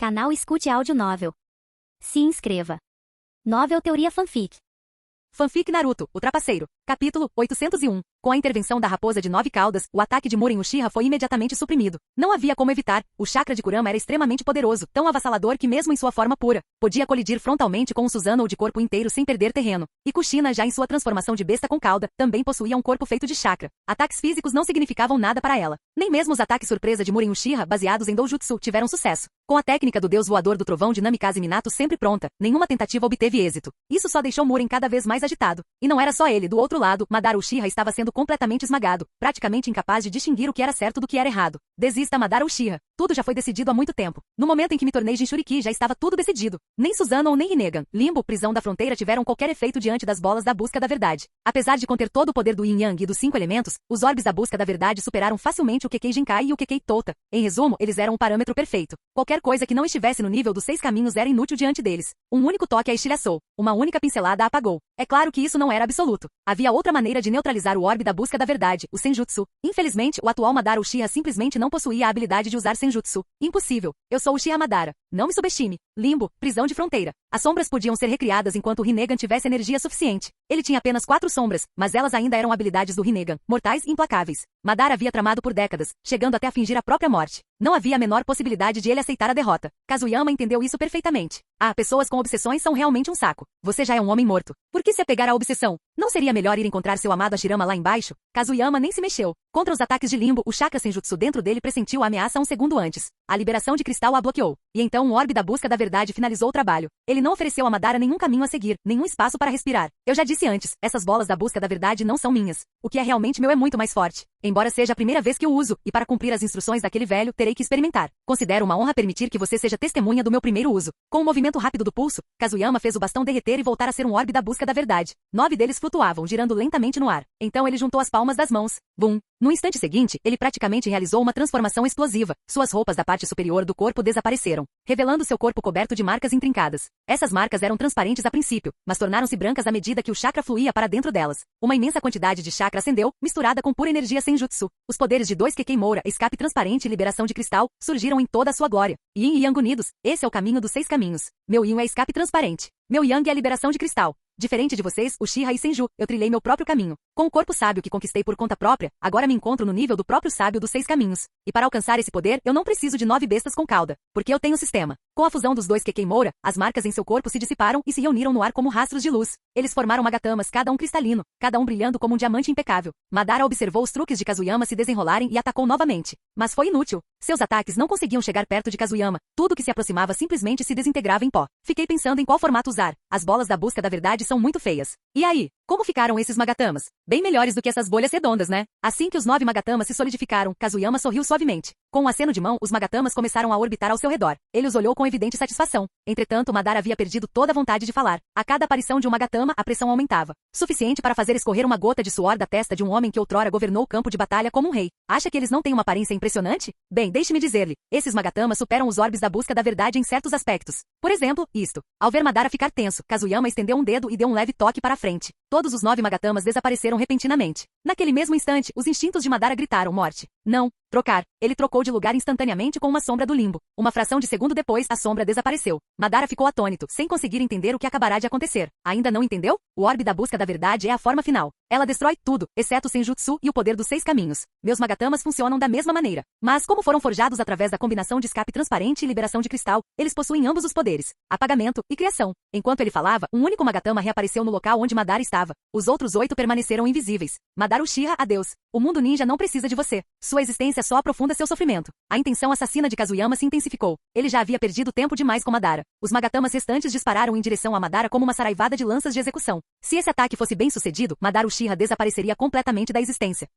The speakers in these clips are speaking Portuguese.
Canal Escute Áudio Novel. Se inscreva. Novel Teoria Fanfic. Fanfic Naruto, o Trapaceiro. Capítulo 801. Com a intervenção da Raposa de 9 Caudas, o ataque de Muren Uchiha foi imediatamente suprimido. Não havia como evitar, o chakra de Kurama era extremamente poderoso, tão avassalador que mesmo em sua forma pura, podia colidir frontalmente com um Susanoo de corpo inteiro sem perder terreno. E Kushina, já em sua transformação de besta com cauda, também possuía um corpo feito de chakra. Ataques físicos não significavam nada para ela. Nem mesmo os ataques surpresa de Muren Uchiha, baseados em Doujutsu, tiveram sucesso. Com a técnica do deus voador do trovão de Namikaze Minato sempre pronta, nenhuma tentativa obteve êxito. Isso só deixou Muren cada vez mais agitado. E não era só ele, do outro lado, Madara Uchiha estava sendo completamente esmagado, praticamente incapaz de distinguir o que era certo do que era errado. Desista, Madara Uchiha. Tudo já foi decidido há muito tempo. No momento em que me tornei Jinchuriki já estava tudo decidido. Nem Susanoo nem Rinnegan, Limbo, prisão da fronteira tiveram qualquer efeito diante das bolas da busca da verdade. Apesar de conter todo o poder do Yin Yang e dos 5 elementos, os orbes da busca da verdade superaram facilmente o Kekkei Genkai e o Kekkei Tota. Em resumo, eles eram o parâmetro perfeito. Qualquer coisa que não estivesse no nível dos 6 caminhos era inútil diante deles. Um único toque a estilhaçou. Uma única pincelada a apagou. É claro que isso não era absoluto. Havia outra maneira de neutralizar o orbe da busca da verdade, o Senjutsu. Infelizmente, o atual Madara Uchiha simplesmente não possuía a habilidade de usar Senjutsu. Impossível. Eu sou Uchiha Madara. Não me subestime. Limbo, prisão de fronteira. As sombras podiam ser recriadas enquanto o Rinnegan tivesse energia suficiente. Ele tinha apenas 4 sombras, mas elas ainda eram habilidades do Rinnegan, mortais e implacáveis. Madara havia tramado por décadas, chegando até a fingir a própria morte. Não havia a menor possibilidade de ele aceitar a derrota. Kazuyama entendeu isso perfeitamente. Ah, pessoas com obsessões são realmente um saco. Você já é um homem morto. Por que se apegar à obsessão? Não seria melhor ir encontrar seu amado Hashirama lá embaixo? Kazuyama nem se mexeu. Contra os ataques de Limbo, o chakra Senjutsu dentro dele pressentiu a ameaça um segundo antes. A liberação de cristal a bloqueou. E então o orbe da busca da verdade finalizou o trabalho. Ele não ofereceu a Madara nenhum caminho a seguir, nenhum espaço para respirar. Eu já disse antes, essas bolas da busca da verdade não são minhas. O que é realmente meu é muito mais forte. Embora seja a primeira vez que o uso, e para cumprir as instruções daquele velho, terei que experimentar. Considero uma honra permitir que você seja testemunha do meu primeiro uso. Com um movimento rápido do pulso, Kazuyama fez o bastão derreter e voltar a ser um orbe da busca da verdade. 9 deles flutuavam, girando lentamente no ar. Então ele juntou as palmas das mãos. Bum! No instante seguinte, ele praticamente realizou uma transformação explosiva. Suas roupas da parte superior do corpo desapareceram, revelando seu corpo coberto de marcas intrincadas. Essas marcas eram transparentes a princípio, mas tornaram-se brancas à medida que o chakra fluía para dentro delas. Uma imensa quantidade de chakra ascendeu, misturada com pura energia Senjutsu. Os poderes de 2 Kekkei Moura, escape transparente e liberação de cristal, surgiram em toda a sua glória. Yin e Yang unidos, esse é o caminho dos 6 caminhos. Meu Yin é escape transparente. Meu Yang é a liberação de cristal. Diferente de vocês, Uchiha e Senju, eu trilhei meu próprio caminho. Com o corpo sábio que conquistei por conta própria, agora me encontro no nível do próprio sábio dos 6 caminhos. E para alcançar esse poder, eu não preciso de 9 bestas com cauda, porque eu tenho sistema. Com a fusão dos 2 Kekkei Moura, as marcas em seu corpo se dissiparam e se reuniram no ar como rastros de luz. Eles formaram magatamas, cada um cristalino, cada um brilhando como um diamante impecável. Madara observou os truques de Kazuyama se desenrolarem e atacou novamente. Mas foi inútil. Seus ataques não conseguiam chegar perto de Kazuyama. Tudo que se aproximava simplesmente se desintegrava em pó. Fiquei pensando em qual formato usar. As bolas da busca da verdade são muito feias. E aí? Como ficaram esses magatamas? Bem melhores do que essas bolhas redondas, né? Assim que os 9 magatamas se solidificaram, Kazuyama sorriu suavemente. Com um aceno de mão, os magatamas começaram a orbitar ao seu redor. Ele os olhou com evidente satisfação. Entretanto, Madara havia perdido toda a vontade de falar. A cada aparição de um magatama, a pressão aumentava. Suficiente para fazer escorrer uma gota de suor da testa de um homem que outrora governou o campo de batalha como um rei. Acha que eles não têm uma aparência impressionante? Bem, deixe-me dizer-lhe, esses magatamas superam os orbes da busca da verdade em certos aspectos. Por exemplo, isto. Ao ver Madara ficar tenso, Kazuyama estendeu um dedo e deu um leve toque para a frente. Todos os 9 magatamas desapareceram repentinamente. Naquele mesmo instante, os instintos de Madara gritaram morte. Não. Trocar. Ele trocou de lugar instantaneamente com uma sombra do limbo. Uma fração de segundo depois, a sombra desapareceu. Madara ficou atônito, sem conseguir entender o que acabará de acontecer. Ainda não entendeu? O orbe da busca da verdade é a forma final. Ela destrói tudo, exceto o Senjutsu e o poder dos 6 caminhos. Meus magatamas funcionam da mesma maneira. Mas como foram forjados através da combinação de escape transparente e liberação de cristal, eles possuem ambos os poderes, apagamento e criação. Enquanto ele falava, um único magatama reapareceu no local onde Madara estava. Os outros 8 permaneceram invisíveis. Madara Uchiha, adeus. O mundo ninja não precisa de você. Sua existência só aprofunda seu sofrimento. A intenção assassina de Kazuyama se intensificou. Ele já havia perdido tempo demais com Madara. Os magatamas restantes dispararam em direção a Madara como uma saraivada de lanças de execução. Se esse ataque fosse bem sucedido, Madara Uchiha desapareceria completamente da existência.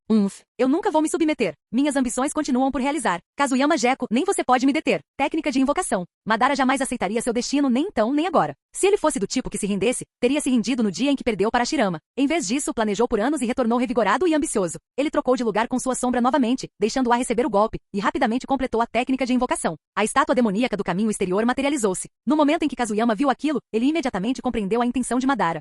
Eu nunca vou me submeter. Minhas ambições continuam por realizar. Kazuyama Gecko, nem você pode me deter. Técnica de invocação. Madara jamais aceitaria seu destino nem então nem agora. Se ele fosse do tipo que se rendesse, teria se rendido no dia em que perdeu para Hashirama. Em vez disso, planejou por anos e retornou revigorado e ambicioso. Ele trocou de lugar com sua sombra novamente, deixando-a receber o golpe, e rapidamente completou a técnica de invocação. A estátua demoníaca do caminho exterior materializou-se. No momento em que Kazuyama viu aquilo, ele imediatamente compreendeu a intenção de Madara.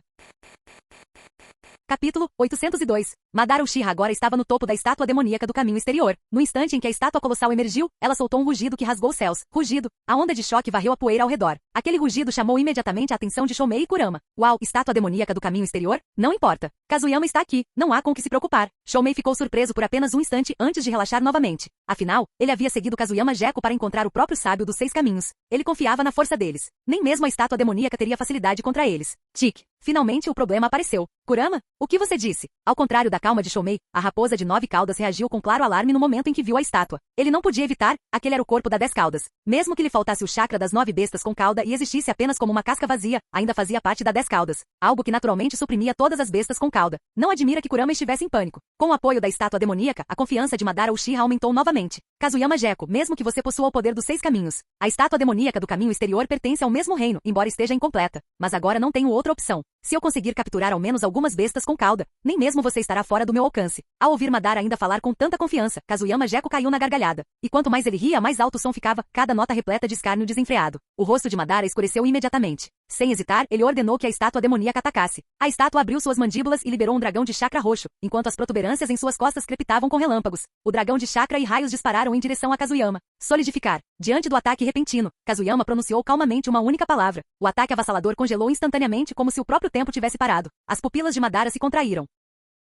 Capítulo 802. Madara Uchiha agora estava no topo da estátua demoníaca do caminho exterior. No instante em que a estátua colossal emergiu, ela soltou um rugido que rasgou os céus. Rugido. A onda de choque varreu a poeira ao redor. Aquele rugido chamou imediatamente a atenção de Shomei e Kurama. Uau, estátua demoníaca do caminho exterior? Não importa. Kazuyama está aqui. Não há com o que se preocupar. Shomei ficou surpreso por apenas um instante antes de relaxar novamente. Afinal, ele havia seguido Kazuyama Gekko para encontrar o próprio sábio dos 6 caminhos. Ele confiava na força deles. Nem mesmo a estátua demoníaca teria facilidade contra eles. Tic. Finalmente o problema apareceu. Kurama, o que você disse? Ao contrário da calma de Shomei, a raposa de 9 caudas reagiu com claro alarme no momento em que viu a estátua. Ele não podia evitar, aquele era o corpo da 10 caudas. Mesmo que lhe faltasse o chakra das 9 bestas com cauda e existisse apenas como uma casca vazia, ainda fazia parte da 10 caudas. Algo que naturalmente suprimia todas as bestas com cauda. Não admira que Kurama estivesse em pânico. Com o apoio da estátua demoníaca, a confiança de Madara Uchiha aumentou novamente. Kazuyama Gekko, mesmo que você possua o poder dos 6 caminhos, a estátua demoníaca do caminho exterior pertence ao mesmo reino, embora esteja incompleta. Mas agora não tenho outra opção. Se eu conseguir capturar ao menos algumas bestas com cauda, nem mesmo você estará fora do meu alcance. Ao ouvir Madara ainda falar com tanta confiança, Kazuyama Gekko caiu na gargalhada. E quanto mais ele ria, mais alto o som ficava, cada nota repleta de escárnio desenfreado. O rosto de Madara escureceu imediatamente. Sem hesitar, ele ordenou que a estátua demoníaca atacasse. A estátua abriu suas mandíbulas e liberou um dragão de chakra roxo, enquanto as protuberâncias em suas costas crepitavam com relâmpagos. O dragão de chakra e raios dispararam em direção a Kazuyama. Solidificar. Diante do ataque repentino, Kazuyama pronunciou calmamente uma única palavra. O ataque avassalador congelou instantaneamente como se o próprio tempo tivesse parado. As pupilas de Madara se contraíram.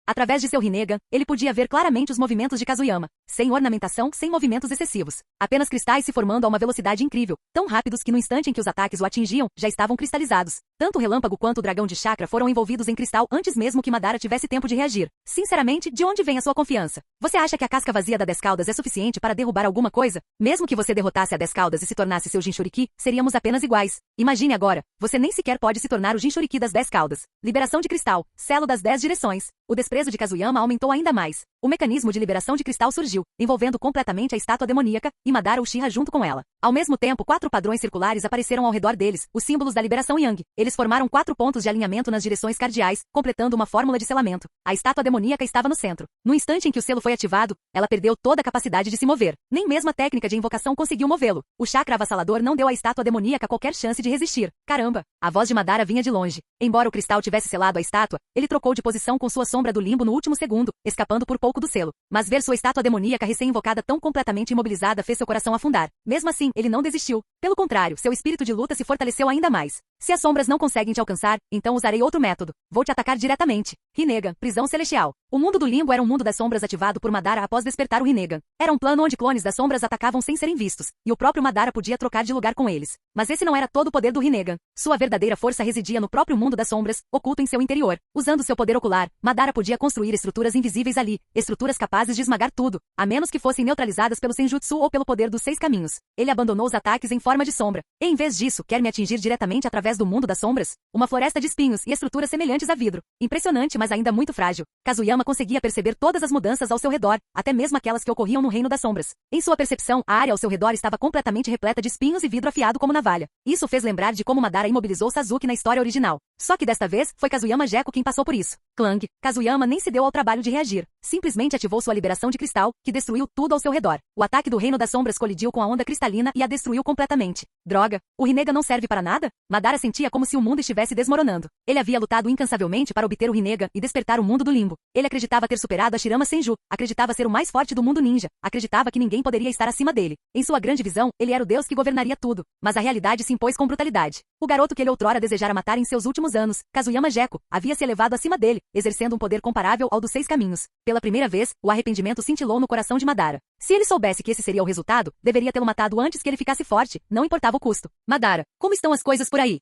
Através de seu Rinnegan, ele podia ver claramente os movimentos de Kazuyama, sem ornamentação, sem movimentos excessivos. Apenas cristais se formando a uma velocidade incrível, tão rápidos que no instante em que os ataques o atingiam, já estavam cristalizados. Tanto o relâmpago quanto o dragão de chakra foram envolvidos em cristal antes mesmo que Madara tivesse tempo de reagir. Sinceramente, de onde vem a sua confiança? Você acha que a casca vazia da 10 caudas é suficiente para derrubar alguma coisa? Mesmo que você derrotasse a 10 caudas e se tornasse seu Jinchuriki, seríamos apenas iguais. Imagine agora, você nem sequer pode se tornar o Jinchuriki das 10 caudas. Liberação de cristal, selo das 10 direções. O desprezo de Kazuyama aumentou ainda mais. O mecanismo de liberação de cristal surgiu, envolvendo completamente a estátua demoníaca, e Madara Uchiha junto com ela. Ao mesmo tempo, 4 padrões circulares apareceram ao redor deles, os símbolos da liberação Yang. Eles formaram 4 pontos de alinhamento nas direções cardeais, completando uma fórmula de selamento. A estátua demoníaca estava no centro. No instante em que o selo foi ativado, ela perdeu toda a capacidade de se mover. Nem mesmo a técnica de invocação conseguiu movê-lo. O chakra avassalador não deu à estátua demoníaca qualquer chance de resistir. Caramba! A voz de Madara vinha de longe. Embora o cristal tivesse selado a estátua, ele trocou de posição com sua sombra do limbo no último segundo, escapando por pouco do selo. Mas ver sua estátua demoníaca recém-invocada tão completamente imobilizada fez seu coração afundar. Mesmo assim, ele não desistiu. Pelo contrário, seu espírito de luta se fortaleceu ainda mais. Se as sombras não conseguem te alcançar, então usarei outro método. Vou te atacar diretamente. Rinnegan, prisão celestial. O mundo do limbo era um mundo das sombras ativado por Madara após despertar o Rinnegan. Era um plano onde clones das sombras atacavam sem serem vistos, e o próprio Madara podia trocar de lugar com eles. Mas esse não era todo o poder do Rinnegan. Sua verdadeira força residia no próprio mundo das sombras, oculto em seu interior. Usando seu poder ocular, Madara podia construir estruturas invisíveis ali, estruturas capazes de esmagar tudo, a menos que fossem neutralizadas pelo Senjutsu ou pelo poder dos 6 caminhos. Ele abandonou os ataques em forma de sombra. E em vez disso, quer me atingir diretamente através do mundo das sombras? Uma floresta de espinhos e estruturas semelhantes a vidro. Impressionante, mas ainda muito frágil. Kazuyama conseguia perceber todas as mudanças ao seu redor, até mesmo aquelas que ocorriam no reino das sombras. Em sua percepção, a área ao seu redor estava completamente repleta de espinhos e vidro afiado como navalha. Isso fez lembrar de como Madara imobilizou Sasuke na história original. Só que desta vez, foi Kazuyama Gekko quem passou por isso. Clang. Kazuyama nem se deu ao trabalho de reagir. Simplesmente ativou sua liberação de cristal, que destruiu tudo ao seu redor. O ataque do reino das sombras colidiu com a onda cristalina e a destruiu completamente. Droga, o Rinnegan não serve para nada? Madara sentia como se o mundo estivesse desmoronando. Ele havia lutado incansavelmente para obter o Rinnegan e despertar o mundo do limbo. Ele acreditava ter superado a Shirama Senju, acreditava ser o mais forte do mundo ninja, acreditava que ninguém poderia estar acima dele. Em sua grande visão, ele era o deus que governaria tudo. Mas a realidade se impôs com brutalidade. O garoto que ele outrora desejara matar em seus últimos anos, Kazuyama Gekko, havia se elevado acima dele, exercendo um poder comparável ao dos 6 caminhos. Pela primeira vez, o arrependimento cintilou no coração de Madara. Se ele soubesse que esse seria o resultado, deveria tê-lo matado antes que ele ficasse forte, não importava o custo. Madara, como estão as coisas por aí?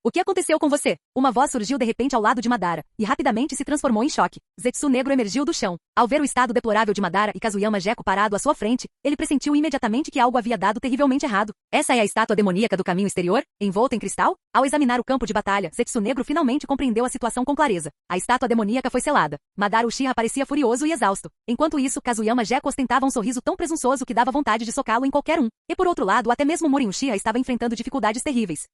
O que aconteceu com você? Uma voz surgiu de repente ao lado de Madara, e rapidamente se transformou em choque. Zetsu Negro emergiu do chão. Ao ver o estado deplorável de Madara e Kazuyama Gekko parado à sua frente, ele pressentiu imediatamente que algo havia dado terrivelmente errado. Essa é a estátua demoníaca do caminho exterior, envolta em cristal? Ao examinar o campo de batalha, Zetsu Negro finalmente compreendeu a situação com clareza. A estátua demoníaca foi selada. Madara Uchiha parecia furioso e exausto. Enquanto isso, Kazuyama Gekko ostentava um sorriso tão presunçoso que dava vontade de socá-lo em qualquer um. E por outro lado, até mesmo Murin Uchiha estava enfrentando dificuldades terríveis.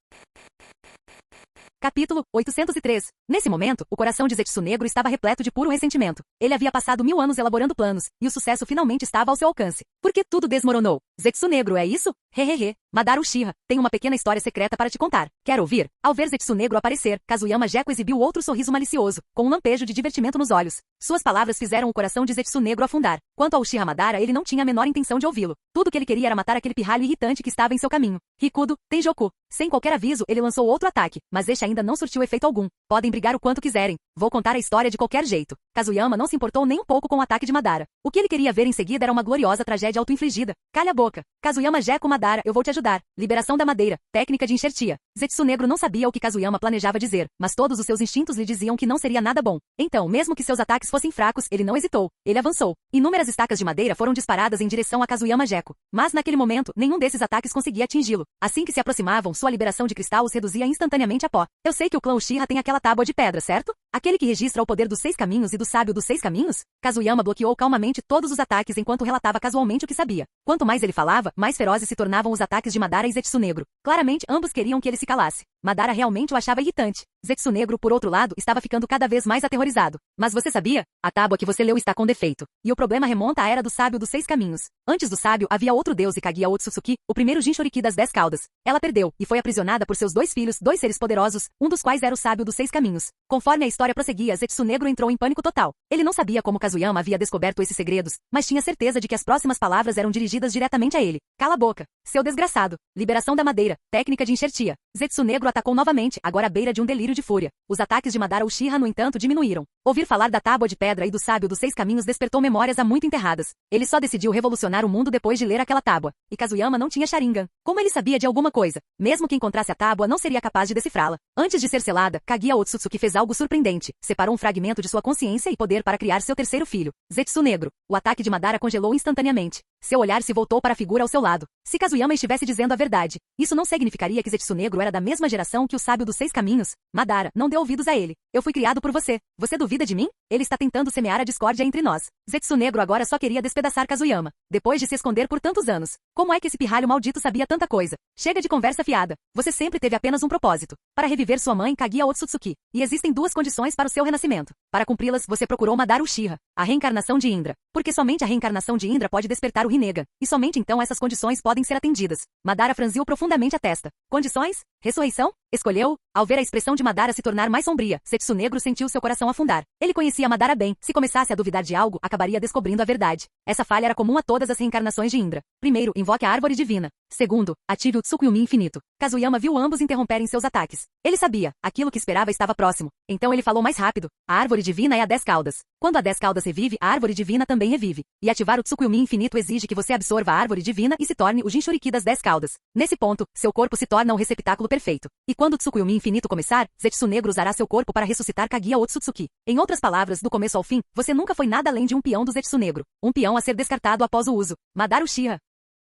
Capítulo 803. Nesse momento, o coração de Zetsu Negro estava repleto de puro ressentimento. Ele havia passado 1000 anos elaborando planos, e o sucesso finalmente estava ao seu alcance. Por que tudo desmoronou? Zetsu Negro, é isso? Hehehe. Madara Uchiha, tenho uma pequena história secreta para te contar. Quer ouvir? Ao ver Zetsu Negro aparecer, Kazuyama Gekko exibiu outro sorriso malicioso, com um lampejo de divertimento nos olhos. Suas palavras fizeram o coração de Zetsu Negro afundar. Quanto ao Uchiha Madara, ele não tinha a menor intenção de ouvi-lo. Tudo que ele queria era matar aquele pirralho irritante que estava em seu caminho. Rikudo, Tenjoku. Sem qualquer aviso, ele lançou outro ataque, mas este ainda não surtiu efeito algum. Podem brigar o quanto quiserem. Vou contar a história de qualquer jeito. Kazuyama não se importou nem um pouco com o ataque de Madara. O que ele queria ver em seguida era uma gloriosa tragédia auto-infligida. Calha a boca. Kazuyama Gekko Madara, eu vou te ajudar. Liberação da madeira. Técnica de enxertia. Zetsu Negro não sabia o que Kazuyama planejava dizer, mas todos os seus instintos lhe diziam que não seria nada bom. Então, mesmo que seus ataques fossem fracos, ele não hesitou. Ele avançou. Inúmeras estacas de madeira foram disparadas em direção a Kazuyama Gekko. Mas naquele momento, nenhum desses ataques conseguia atingi-lo. Assim que se aproximavam, sua liberação de cristal os reduzia instantaneamente a pó. Eu sei que o clã Uchiha tem aquela tábua de pedra, certo? Aquele que registra o poder dos 6 caminhos e do sábio dos 6 caminhos? Kazuyama bloqueou calmamente todos os ataques enquanto relatava casualmente o que sabia. Quanto mais ele falava, mais ferozes se tornavam os ataques de Madara e Zetsu Negro. Claramente, ambos queriam que ele se calasse. Madara realmente o achava irritante. Zetsu Negro, por outro lado, estava ficando cada vez mais aterrorizado. Mas você sabia? A tábua que você leu está com defeito. E o problema remonta à era do sábio dos 6 caminhos. Antes do sábio, havia outro deus Ikagia Otsutsuki, o primeiro Jinchuriki das 10 caudas. Ela perdeu, e foi aprisionada por seus 2 filhos, 2 seres poderosos, um dos quais era o sábio dos 6 caminhos. Conforme a história prosseguia, Zetsu Negro entrou em pânico total. Ele não sabia como Kazuyama havia descoberto esses segredos, mas tinha certeza de que as próximas palavras eram dirigidas diretamente a ele. Cala a boca. Seu desgraçado. Liberação da madeira. Técnica de enxertia. Zetsu Negro atacou novamente, agora à beira de um delírio de fúria. Os ataques de Madara Uchiha, no entanto, diminuíram. Ouvir falar da tábua de pedra e do sábio dos 6 caminhos despertou memórias há muito enterradas. Ele só decidiu revolucionar o mundo depois de ler aquela tábua. E Kazuyama não tinha Sharingan. Como ele sabia de alguma coisa? Mesmo que encontrasse a tábua, não seria capaz de decifrá-la. Antes de ser selada, Kaguya Otsutsuki fez algo surpreendente. Separou um fragmento de sua consciência e poder para criar seu terceiro filho, Zetsu Negro. O ataque de Madara congelou instantaneamente. Seu olhar se voltou para a figura ao seu lado. Se Kazuyama estivesse dizendo a verdade, isso não significaria que Zetsu Negro era da mesma geração que o sábio dos 6 caminhos? Madara, não dê ouvidos a ele. Eu fui criado por você. Você duvida de mim? Ele está tentando semear a discórdia entre nós. Zetsu Negro agora só queria despedaçar Kazuyama, depois de se esconder por tantos anos. Como é que esse pirralho maldito sabia tanta coisa? Chega de conversa fiada. Você sempre teve apenas um propósito: para reviver sua mãe Kaguya Otsutsuki. E existem 2 condições para o seu renascimento. Para cumpri-las, você procurou Madara Uchiha, a reencarnação de Indra. Porque somente a reencarnação de Indra pode despertar o Rinnegan. E somente então essas condições podem ser atendidas. Madara franziu profundamente a testa. Condições? Ressurreição? Escolheu? Ao ver a expressão de Madara se tornar mais sombria, Zetsu Negro sentiu seu coração afundar. Ele conhecia Madara bem. Se começasse a duvidar de algo, acabaria descobrindo a verdade. Essa falha era comum a todas as reencarnações de Indra. Primeiro, invoque a árvore divina. Segundo, ative o Tsukuyomi infinito. Kazuyama viu ambos interromperem seus ataques. Ele sabia, aquilo que esperava estava próximo. Então ele falou mais rápido. A árvore divina é a 10 caudas. Quando a 10 caudas revive, a árvore divina também revive. E ativar o Tsukuyomi infinito exige que você absorva a árvore divina e se torne o Jinchuriki das 10 caudas. Nesse ponto, seu corpo se torna um receptáculo perfeito. E quando o Tsukuyomi infinito começar, Zetsu Negro usará seu corpo para ressuscitar Kaguya Otsutsuki. Em outras palavras, do começo ao fim, você nunca foi nada além de um peão do Zetsu Negro. Um peão a ser descartado após o uso. Madara Uchiha.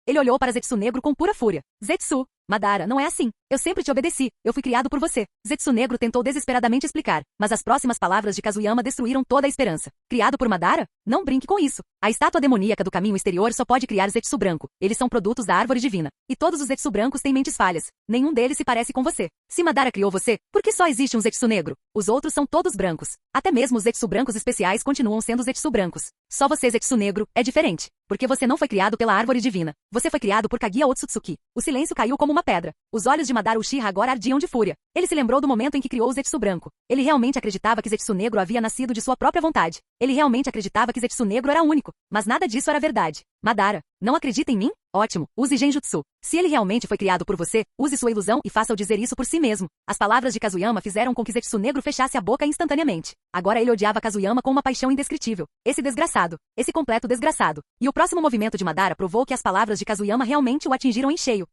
Ele olhou para Zetsu Negro com pura fúria. Zetsu, Madara, não é assim. Eu sempre te obedeci. Eu fui criado por você. Zetsu Negro tentou desesperadamente explicar, mas as próximas palavras de Kazuyama destruíram toda a esperança. Criado por Madara? Não brinque com isso. A estátua demoníaca do caminho exterior só pode criar Zetsu branco. Eles são produtos da árvore divina. E todos os Zetsu brancos têm mentes falhas. Nenhum deles se parece com você. Se Madara criou você, por que só existe um Zetsu negro? Os outros são todos brancos. Até mesmo os Zetsu brancos especiais continuam sendo Zetsu brancos. Só você, Zetsu negro, é diferente. Porque você não foi criado pela árvore divina. Você foi criado por Kaguya Otsutsuki. O silêncio caiu como uma pedra. Os olhos de Madara Uchiha agora ardiam de fúria. Ele se lembrou do momento em que criou o Zetsu branco. Ele realmente acreditava que Zetsu negro havia nascido de sua própria vontade. Ele realmente acreditava que Zetsu negro era único. Mas nada disso era verdade. Madara, não acredita em mim? Ótimo, use Genjutsu. Se ele realmente foi criado por você, use sua ilusão e faça-o dizer isso por si mesmo. As palavras de Kazuyama fizeram com que Zetsu Negro fechasse a boca instantaneamente. Agora ele odiava Kazuyama com uma paixão indescritível. Esse desgraçado. Esse completo desgraçado. E o próximo movimento de Madara provou que as palavras de Kazuyama realmente o atingiram em cheio.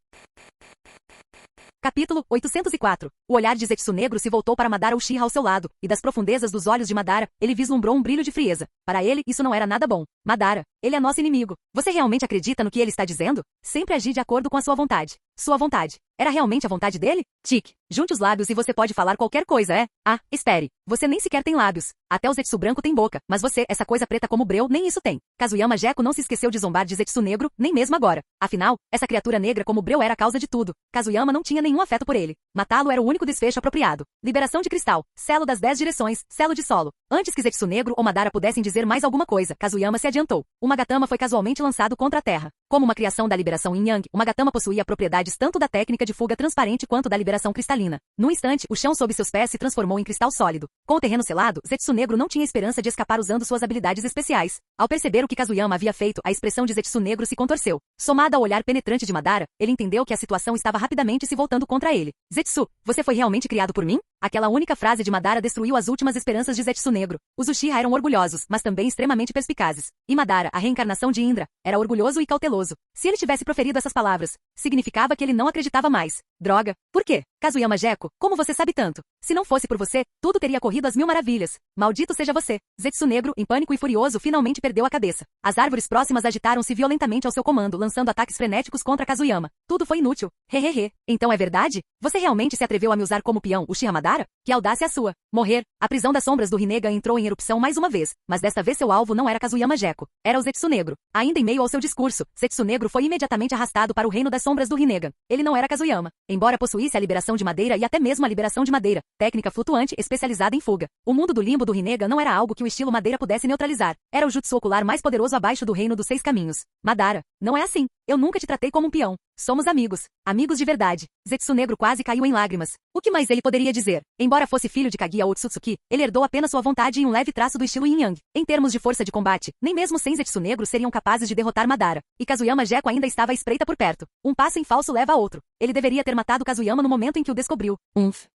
Capítulo 804. O olhar de Zetsu Negro se voltou para Madara Uchiha ao seu lado, e das profundezas dos olhos de Madara, ele vislumbrou um brilho de frieza. Para ele, isso não era nada bom. Madara, ele é nosso inimigo. Você realmente acredita no que ele está dizendo? Sempre agir de acordo com a sua vontade. Sua vontade. Era realmente a vontade dele? Tique, junte os lábios e você pode falar qualquer coisa, é? Ah, espere. Você nem sequer tem lábios. Até o Zetsu branco tem boca, mas você, essa coisa preta como breu, nem isso tem. Kazuyama Jeko não se esqueceu de zombar de Zetsu negro, nem mesmo agora. Afinal, essa criatura negra como breu era a causa de tudo. Kazuyama não tinha nenhum afeto por ele. Matá-lo era o único desfecho apropriado. Liberação de cristal, selo das 10 direções, selo de solo. Antes que Zetsu negro ou Madara pudessem dizer mais alguma coisa, Kazuyama se adiantou. O Magatama foi casualmente lançado contra a terra. Como uma criação da liberação Yin Yang, o Magatama possuía propriedades tanto da técnica de fuga transparente quanto da liberação cristalina. Num instante, o chão sob seus pés se transformou em cristal sólido. Com o terreno selado, Zetsu negro não tinha esperança de escapar usando suas habilidades especiais. Ao perceber o que Kazuyama havia feito, a expressão de Zetsu negro se contorceu. Somada ao olhar penetrante de Madara, ele entendeu que a situação estava rapidamente se voltando contra ele. Zetsu, você foi realmente criado por mim? Aquela única frase de Madara destruiu as últimas esperanças de Zetsu negro. Os Uchiha eram orgulhosos, mas também extremamente perspicazes. E Madara, a reencarnação de Indra, era orgulhoso e cauteloso. Se ele tivesse proferido essas palavras, significava que ele não acreditava mais. Droga. Por quê? Kazuyama Jeko, como você sabe tanto? Se não fosse por você, tudo teria corrido às mil maravilhas. Maldito seja você. Zetsu negro, em pânico e furioso, finalmente perdeu a cabeça. As árvores próximas agitaram-se violentamente ao seu comando, lançando ataques frenéticos contra Kazuyama. Tudo foi inútil. Hehehe. Então é verdade? Você realmente se atreveu a me usar como peão, Uchiha Madara? Que audácia sua. Morrer. A prisão das sombras do Rinnegan entrou em erupção mais uma vez, mas desta vez seu alvo não era Kazuyama Jeko. Era o Zetsu negro. Ainda em meio ao seu discurso, Zetsu negro foi imediatamente arrastado para o reino das sombras do Rinnegan. Ele não era Kazuyama. Embora possuísse a liberação de madeira e até mesmo a liberação de madeira, técnica flutuante especializada em fuga. O mundo do limbo do Rinnegan não era algo que o estilo madeira pudesse neutralizar. Era o jutsu ocular mais poderoso abaixo do reino dos 6 caminhos. Madara, não é assim. Eu nunca te tratei como um peão. Somos amigos. Amigos de verdade. Zetsu negro quase caiu em lágrimas. O que mais ele poderia dizer? Embora fosse filho de Kaguya Otsutsuki, ele herdou apenas sua vontade e um leve traço do estilo Yin Yang. Em termos de força de combate, nem mesmo sem Zetsu negro seriam capazes de derrotar Madara. E Kazuyama Jeko ainda estava à espreita por perto. Um passo em falso leva a outro. Ele deveria ter matado Kazuyama no momento em que o descobriu.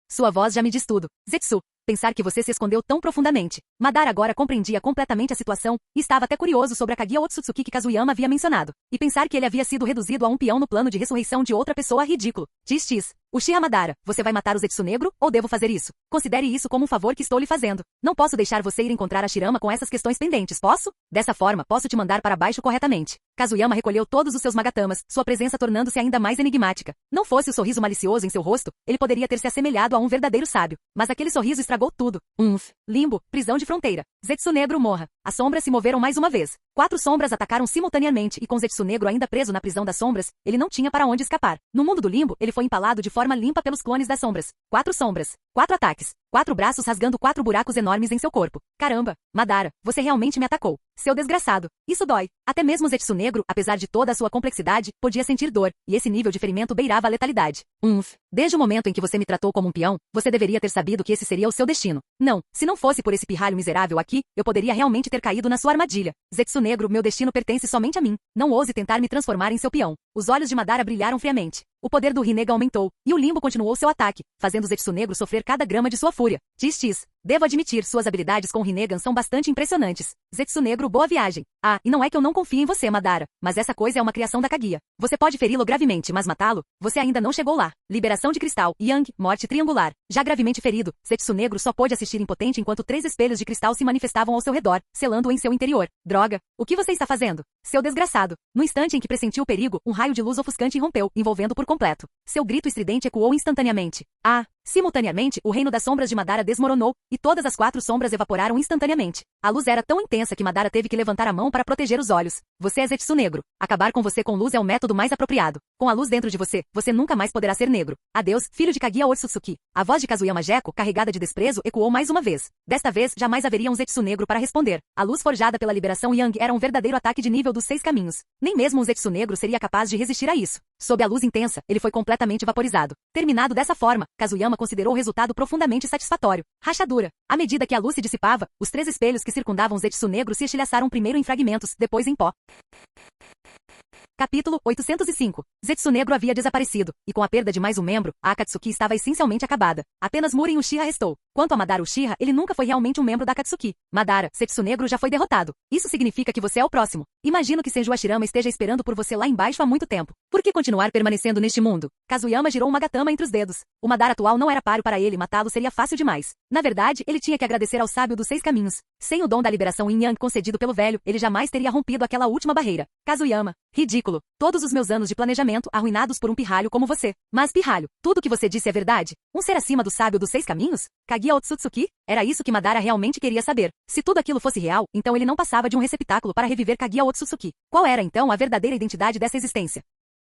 Sua voz já me diz tudo. Zetsu. Pensar que você se escondeu tão profundamente. Madara agora compreendia completamente a situação, e estava até curioso sobre a Kaguya Otsutsuki que Kazuyama havia mencionado. E pensar que ele havia sido reduzido a um peão no plano de ressurreição de outra pessoa ridículo. X. Uchiha Madara, você vai matar o Zetsu negro, ou devo fazer isso? Considere isso como um favor que estou lhe fazendo. Não posso deixar você ir encontrar a Shirama com essas questões pendentes, posso? Dessa forma, posso te mandar para baixo corretamente. Kazuyama recolheu todos os seus Magatamas, sua presença tornando-se ainda mais enigmática. Não fosse o sorriso malicioso em seu rosto, ele poderia ter se assemelhado a um verdadeiro sábio. Mas aquele sorriso estragou tudo. Limbo, prisão de fronteira. Zetsu negro morra. As sombras se moveram mais uma vez. 4 sombras atacaram simultaneamente e com Zetsu negro ainda preso na prisão das sombras, ele não tinha para onde escapar. No mundo do limbo, ele foi empalado de forma limpa pelos clones das sombras. 4 sombras. 4 ataques. 4 braços rasgando 4 buracos enormes em seu corpo. Caramba, Madara, você realmente me atacou. Seu desgraçado. Isso dói. Até mesmo Zetsu negro, apesar de toda a sua complexidade, podia sentir dor, e esse nível de ferimento beirava a letalidade. Desde o momento em que você me tratou como um peão, você deveria ter sabido que esse seria o seu destino. Não, se não fosse por esse pirralho miserável aqui, eu poderia realmente ter caído na sua armadilha. Zetsu negro, meu destino pertence somente a mim. Não ouse tentar me transformar em seu peão. Os olhos de Madara brilharam friamente. O poder do Rinnegan aumentou, e o limbo continuou seu ataque, fazendo Zetsu negro sofrer cada grama de sua fúria. X. Devo admitir, suas habilidades com o Rinnegan são bastante impressionantes. Zetsu negro, boa viagem. Ah, e não é que eu não confie em você, Madara, mas essa coisa é uma criação da Kaguya. Você pode feri-lo gravemente, mas matá-lo? Você ainda não chegou lá. Liberação de cristal, Yang, morte triangular. Já gravemente ferido, Zetsu negro só pôde assistir impotente enquanto 3 espelhos de cristal se manifestavam ao seu redor, selando-o em seu interior. Droga! O que você está fazendo? Seu desgraçado! No instante em que pressentiu o perigo, um raio de luz ofuscante irrompeu, envolvendo por completo. Seu grito estridente ecoou instantaneamente. Simultaneamente, o reino das sombras de Madara desmoronou, e todas as 4 sombras evaporaram instantaneamente. A luz era tão intensa que Madara teve que levantar a mão para proteger os olhos. Você é Zetsu negro. Acabar com você com luz é o método mais apropriado. Com a luz dentro de você, você nunca mais poderá ser negro. Adeus, filho de Kaguya Otsutsuki. A voz de Kazuyama Jeko, carregada de desprezo, ecoou mais uma vez. Desta vez, jamais haveria um Zetsu negro para responder. A luz forjada pela liberação Yang era um verdadeiro ataque de nível dos 6 caminhos. Nem mesmo um Zetsu negro seria capaz de resistir a isso. Sob a luz intensa, ele foi completamente vaporizado. Terminado dessa forma, Kazuyama considerou o resultado profundamente satisfatório. Rachadura. À medida que a luz se dissipava, os 3 espelhos que circundavam Zetsu negro se estilhaçaram primeiro em fragmentos, depois em pó. Capítulo 805. Zetsu negro havia desaparecido, e com a perda de mais um membro, a Akatsuki estava essencialmente acabada. Apenas Murin Uchiha restou. Quanto a Madara Uchiha, ele nunca foi realmente um membro da Akatsuki. Madara, Zetsu negro já foi derrotado. Isso significa que você é o próximo. Imagino que Senju Hashirama esteja esperando por você lá embaixo há muito tempo. Por que continuar permanecendo neste mundo? Kazuyama girou um Magatama entre os dedos. O Madara atual não era páreo para ele, matá-lo seria fácil demais. Na verdade, ele tinha que agradecer ao sábio dos 6 caminhos. Sem o dom da liberação Yin Yang concedido pelo velho, ele jamais teria rompido aquela última barreira. Kazuyama. Ridículo. Todos os meus anos de planejamento arruinados por um pirralho como você. Mas pirralho, tudo que você disse é verdade? Um ser acima do sábio dos 6 caminhos? Kaguya Otsutsuki? Era isso que Madara realmente queria saber. Se tudo aquilo fosse real, então ele não passava de um receptáculo para reviver Kaguya Otsutsuki. Qual era então a verdadeira identidade dessa existência?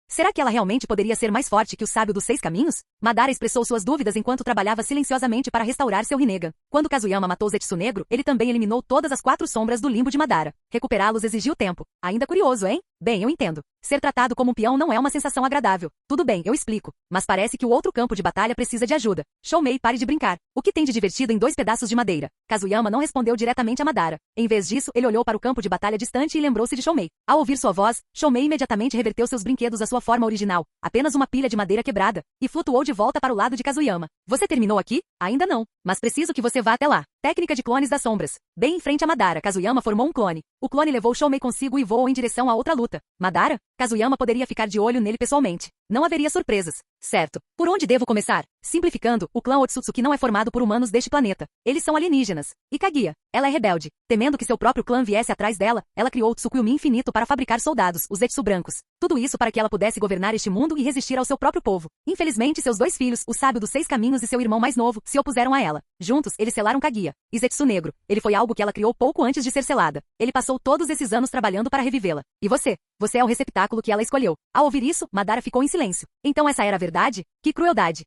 Será que ela realmente poderia ser mais forte que o sábio dos 6 caminhos? Madara expressou suas dúvidas enquanto trabalhava silenciosamente para restaurar seu Rinnegan. Quando Kazuyama matou Zetsu Negro, ele também eliminou todas as 4 sombras do limbo de Madara. Recuperá-los exigiu tempo. Ainda curioso, hein? Bem, eu entendo. Ser tratado como um peão não é uma sensação agradável. Tudo bem, eu explico. Mas parece que o outro campo de batalha precisa de ajuda. Shoumei, pare de brincar. O que tem de divertido em 2 pedaços de madeira? Kazuyama não respondeu diretamente a Madara. Em vez disso, ele olhou para o campo de batalha distante e lembrou-se de Shoumei. Ao ouvir sua voz, Shoumei imediatamente reverteu seus brinquedos à sua forma original, apenas uma pilha de madeira quebrada, e flutuou de volta para o lado de Kazuyama. Você terminou aqui? Ainda não. Mas preciso que você vá até lá. Técnica de clones das sombras. Bem em frente a Madara, Kazuyama formou um clone. O clone levou Shoumei consigo e voou em direção a outra luta. Madara? Kazuyama poderia ficar de olho nele pessoalmente. Não haveria surpresas. Certo. Por onde devo começar? Simplificando, o clã Otsutsuki não é formado por humanos deste planeta. Eles são alienígenas. E Kaguya? Ela é rebelde. Temendo que seu próprio clã viesse atrás dela, ela criou o Tsukuyomi infinito para fabricar soldados, os Zetsu brancos. Tudo isso para que ela pudesse governar este mundo e resistir ao seu próprio povo. Infelizmente, seus 2 filhos, o sábio dos 6 caminhos e seu irmão mais novo, se opuseram a ela. Juntos, eles selaram Kaguya. E Zetsu Negro. Ele foi algo que ela criou pouco antes de ser selada. Ele passou todos esses anos trabalhando para revivê-la. E você? Você é o receptáculo que ela escolheu. Ao ouvir isso, Madara ficou em silêncio. Então essa era a verdade? Que crueldade.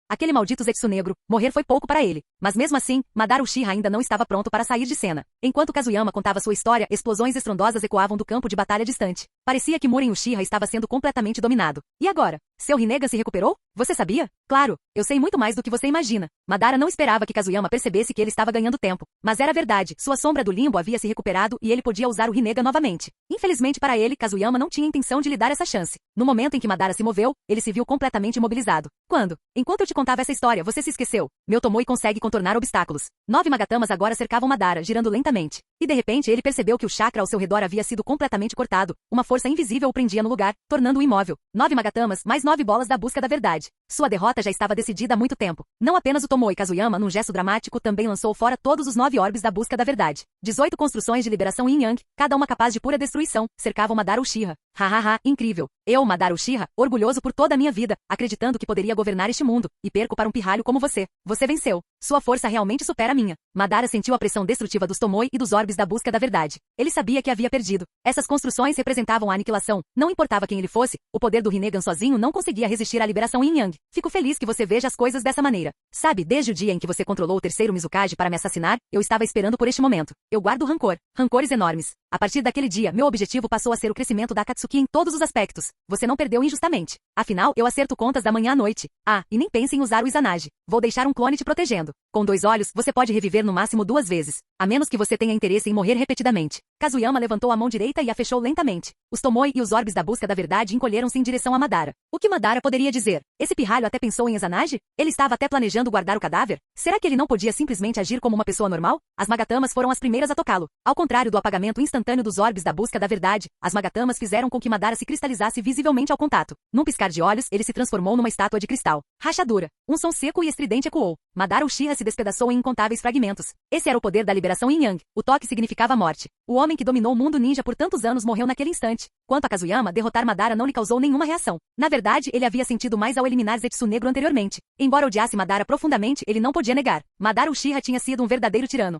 Aquele maldito Zetsu Negro. Morrer foi pouco para ele. Mas mesmo assim, Madara Uchiha ainda não estava pronto para sair de cena. Enquanto Kazuyama contava sua história, explosões estrondosas ecoavam do campo de batalha distante. Parecia que Muren Uchiha estava sendo completamente dominado. E agora? Seu Rinnegan se recuperou? Você sabia? Claro, eu sei muito mais do que você imagina. Madara não esperava que Kazuyama percebesse que ele estava ganhando tempo. Mas era verdade, sua sombra do limbo havia se recuperado e ele podia usar o Rinnegan novamente. Infelizmente para ele, Kazuyama não tinha intenção de lhe dar essa chance. No momento em que Madara se moveu, ele se viu completamente imobilizado. Quando? Enquanto eu te contava essa história, você se esqueceu. Meu Tomoe consegue contornar obstáculos. 9 Magatamas agora cercavam Madara, girando lentamente. E de repente ele percebeu que o chakra ao seu redor havia sido completamente cortado. Uma força invisível o prendia no lugar, tornando-o imóvel. 9 Magatamas, mais 9 bolas da busca da verdade. Sua derrota já estava decidida há muito tempo. Não apenas o Tomoe Kazuyama, num gesto dramático, também lançou fora todos os 9 orbes da busca da verdade. 18 construções de liberação Yin Yang, cada uma capaz de pura destruição, cercavam Madara Uchiha. Hahaha, incrível. Eu, Madara Uchiha, orgulhoso por toda a minha vida, acreditando que poderia governar este mundo, e perco para um pirralho como você. Você venceu. Sua força realmente supera a minha. Madara sentiu a pressão destrutiva dos Tomoe e dos orbes da busca da verdade. Ele sabia que havia perdido. Essas construções representavam a aniquilação. Não importava quem ele fosse, o poder do Rinnegan sozinho não conseguia resistir à liberação Yin Yang. Fico feliz que você veja as coisas dessa maneira. Sabe, desde o dia em que você controlou o terceiro Mizukage para me assassinar, eu estava esperando por este momento. Eu guardo rancor. Rancores enormes. A partir daquele dia, meu objetivo passou a ser o crescimento da Akatsuki em todos os aspectos. Você não perdeu injustamente. Afinal, eu acerto contas da manhã à noite. Ah, e nem pense em usar o Izanagi. Vou deixar um clone te protegendo. Com 2 olhos, você pode reviver no máximo 2 vezes. A menos que você tenha interesse em morrer repetidamente. Kazuyama levantou a mão direita e a fechou lentamente. Os Tomoe e os orbes da busca da verdade encolheram-se em direção a Madara. O que Madara poderia dizer? Esse pirralho até pensou em Izanagi? Ele estava até planejando guardar o cadáver? Será que ele não podia simplesmente agir como uma pessoa normal? As Magatamas foram as primeiras a tocá-lo. Ao contrário do apagamento instantâneo dos orbes da busca da verdade, as Magatamas fizeram com que Madara se cristalizasse visivelmente ao contato. Num piscar de olhos, ele se transformou numa estátua de cristal. Rachadura. Um som seco e estridente ecoou. Madara Uchiha se despedaçou em incontáveis fragmentos. Esse era o poder da liberação Yin Yang. O toque significava morte. O homem que dominou o mundo ninja por tantos anos morreu naquele instante. Quanto a Kazuyama, derrotar Madara não lhe causou nenhuma reação. Na verdade, ele havia sentido mais ao eliminar Zetsu Negro anteriormente. Embora odiasse Madara profundamente, ele não podia negar. Madara Uchiha tinha sido um verdadeiro tirano.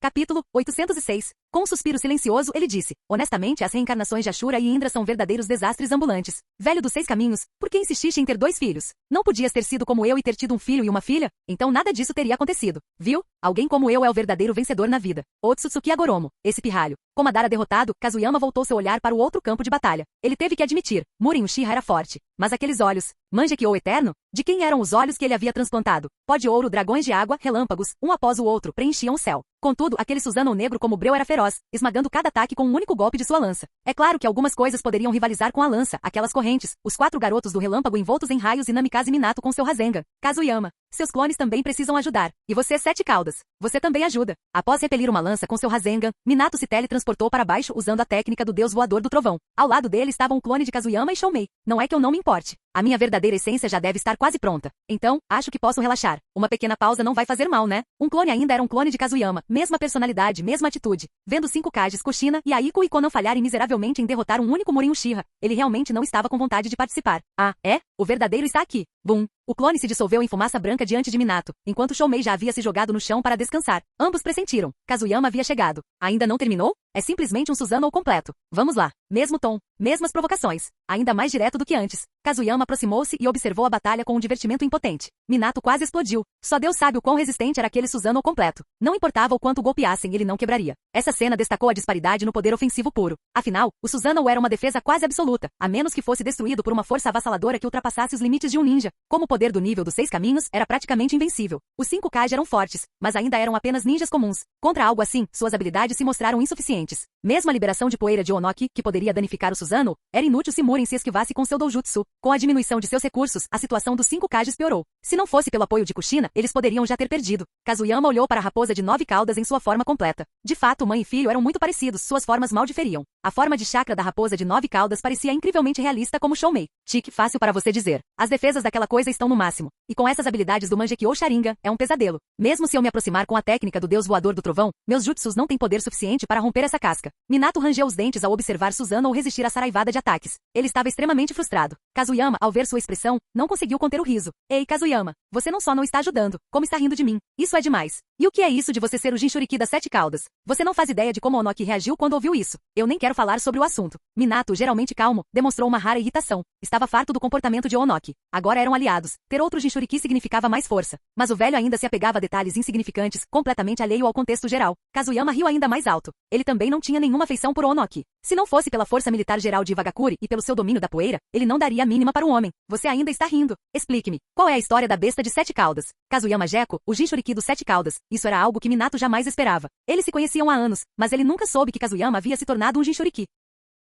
Capítulo 806. Com um suspiro silencioso, ele disse: honestamente, as reencarnações de Ashura e Indra são verdadeiros desastres ambulantes. Velho dos 6 caminhos, por que insististe em ter 2 filhos? Não podias ter sido como eu e ter tido um filho e uma filha? Então nada disso teria acontecido. Viu? Alguém como eu é o verdadeiro vencedor na vida. Otsutsuki Agoromo, esse pirralho. Com Madara derrotado, Kazuyama voltou seu olhar para o outro campo de batalha. Ele teve que admitir, Muren Uchiha era forte. Mas aqueles olhos, Mangekyou eterno? De quem eram os olhos que ele havia transplantado? Pó de ouro, dragões de água, relâmpagos, um após o outro, preenchiam o céu. Contudo, aquele Susanoo negro como Breu era feroz, esmagando cada ataque com um único golpe de sua lança. É claro que algumas coisas poderiam rivalizar com a lança, aquelas correntes, os 4 garotos do relâmpago envoltos em raios e Namikaze Minato com seu Rasengan. Kazuyama. Seus clones também precisam ajudar. E você, Sete Caudas. Você também ajuda. Após repelir uma lança com seu Rasengan, Minato se teletransportou para baixo usando a técnica do deus voador do trovão. Ao lado dele estavam o clone de Kazuyama e Shoumei. Não é que eu não me importe. A minha verdadeira essência já deve estar quase pronta. Então, acho que posso relaxar. Uma pequena pausa não vai fazer mal, né? Um clone ainda era um clone de Kazuyama. Mesma personalidade, mesma atitude. Vendo 5 Kages Kushina e Aiko Iko não falharem miseravelmente em derrotar um único Murin Uchiha, ele realmente não estava com vontade de participar. Ah, é? O verdadeiro está aqui. Bum. O clone se dissolveu em fumaça branca diante de Minato, enquanto Shoumei já havia se jogado no chão para descansar. Ambos pressentiram. Kazuyama havia chegado. Ainda não terminou? É simplesmente um Susanoo completo. Vamos lá. Mesmo tom, mesmas provocações. Ainda mais direto do que antes. Kazuyama aproximou-se e observou a batalha com um divertimento impotente. Minato quase explodiu. Só Deus sabe o quão resistente era aquele Susanoo completo. Não importava o quanto o golpeassem, ele não quebraria. Essa cena destacou a disparidade no poder ofensivo puro. Afinal, o Susanoo era uma defesa quase absoluta, a menos que fosse destruído por uma força avassaladora que ultrapassasse os limites de um ninja. Como o poder do nível dos 6 caminhos era praticamente invencível. Os 5 Kage eram fortes, mas ainda eram apenas ninjas comuns. Contra algo assim, suas habilidades se mostraram insuficientes. Mesmo a liberação de poeira de Onoki, que poderia danificar o Susanoo, era inútil se Murin se esquivasse com seu doujutsu. Com a diminuição de seus recursos, a situação dos 5 Kages piorou. Se não fosse pelo apoio de Kushina, eles poderiam já ter perdido. Kazuyama olhou para a raposa de 9 caudas em sua forma completa. De fato, mãe e filho eram muito parecidos, suas formas mal diferiam. A forma de chakra da raposa de 9 caudas parecia incrivelmente realista como Shoumei. Tique, fácil para você dizer. As defesas daquela coisa estão no máximo. E com essas habilidades do Mangekyou Sharingan, é um pesadelo. Mesmo se eu me aproximar com a técnica do deus voador do trovão, meus jutsus não têm poder suficiente para romper essa casca. Minato rangeu os dentes ao observar Susanoo resistir à saraivada de ataques. Ele estava extremamente frustrado. Kazuyama, ao ver sua expressão, não conseguiu conter o riso. Ei, Kazuyama, você não só não está ajudando, como está rindo de mim. Isso é demais. E o que é isso de você ser o Jinchuriki das 7 caudas? Você não faz ideia de como Onoki reagiu quando ouviu isso. Eu nem quero falar sobre o assunto. Minato, geralmente calmo, demonstrou uma rara irritação. Estava farto do comportamento de Onoki. Agora eram aliados. Ter outro Jinchuriki significava mais força. Mas o velho ainda se apegava a detalhes insignificantes, completamente alheio ao contexto geral. Kazuyama riu ainda mais alto. Ele também não tinha nenhuma afeição por Onoki. Se não fosse pela força militar geral de Iwagakure e pelo seu domínio da poeira, ele não daria a mínima para um homem. Você ainda está rindo. Explique-me. Qual é a história da besta de 7 caudas? Kazuyama Gecko, o Jinchuriki dos 7 caudas. Isso era algo que Minato jamais esperava. Eles se conheciam há anos, mas ele nunca soube que Kazuyama havia se tornado um Jinchuriki.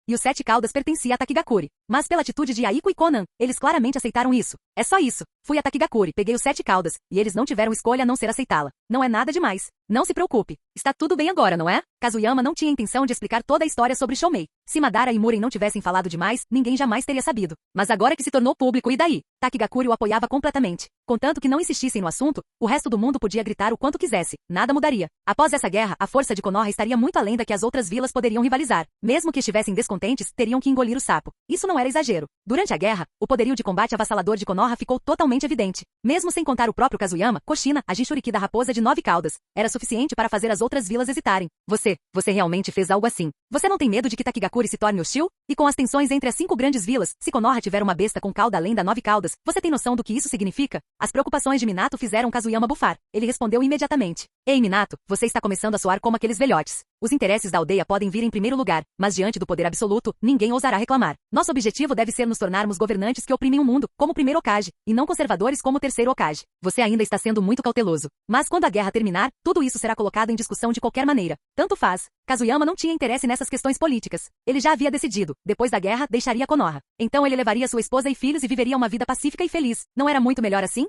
E os 7 caudas pertencia a Takigakure. Mas pela atitude de Aiko e Konan, eles claramente aceitaram isso. É só isso. Fui a Takigakure, peguei os 7 caudas, e eles não tiveram escolha a não ser aceitá-la. Não é nada demais. Não se preocupe. Está tudo bem agora, não é? Kazuyama não tinha intenção de explicar toda a história sobre Shoumei. Se Madara e Muren não tivessem falado demais, ninguém jamais teria sabido. Mas agora que se tornou público, e daí? Takigakure o apoiava completamente. Contanto que não insistissem no assunto, o resto do mundo podia gritar o quanto quisesse. Nada mudaria. Após essa guerra, a força de Konoha estaria muito além da que as outras vilas poderiam rivalizar. Mesmo que estivessem descontentes, teriam que engolir o sapo. Isso não era exagero. Durante a guerra, o poderio de combate avassalador de Konoha ficou totalmente evidente. Mesmo sem contar o próprio Kazuyama, Kushina, a Jinchuriki da raposa de 9 caudas, era suficiente para fazer as outras vilas hesitarem. Você realmente fez algo assim. Você não tem medo de que Takigakure se torne hostil? E com as tensões entre as 5 grandes vilas, se Konoha tiver uma besta com cauda além da 9 caudas, você tem noção do que isso significa? As preocupações de Minato fizeram Kazuyama bufar. Ele respondeu imediatamente. Ei, Minato, você está começando a soar como aqueles velhotes. Os interesses da aldeia podem vir em primeiro lugar, mas diante do poder absoluto, ninguém ousará reclamar. Nosso objetivo deve ser nos tornarmos governantes que oprimem o mundo, como o primeiro Hokage, e não conservadores como o terceiro Hokage. Você ainda está sendo muito cauteloso. Mas quando a guerra terminar, tudo isso será colocado em discussão de qualquer maneira. Tanto faz. Kazuyama não tinha interesse nessas questões políticas. Ele já havia decidido. Depois da guerra, deixaria Konoha. Então ele levaria sua esposa e filhos e viveria uma vida pacífica e feliz. Não era muito melhor assim?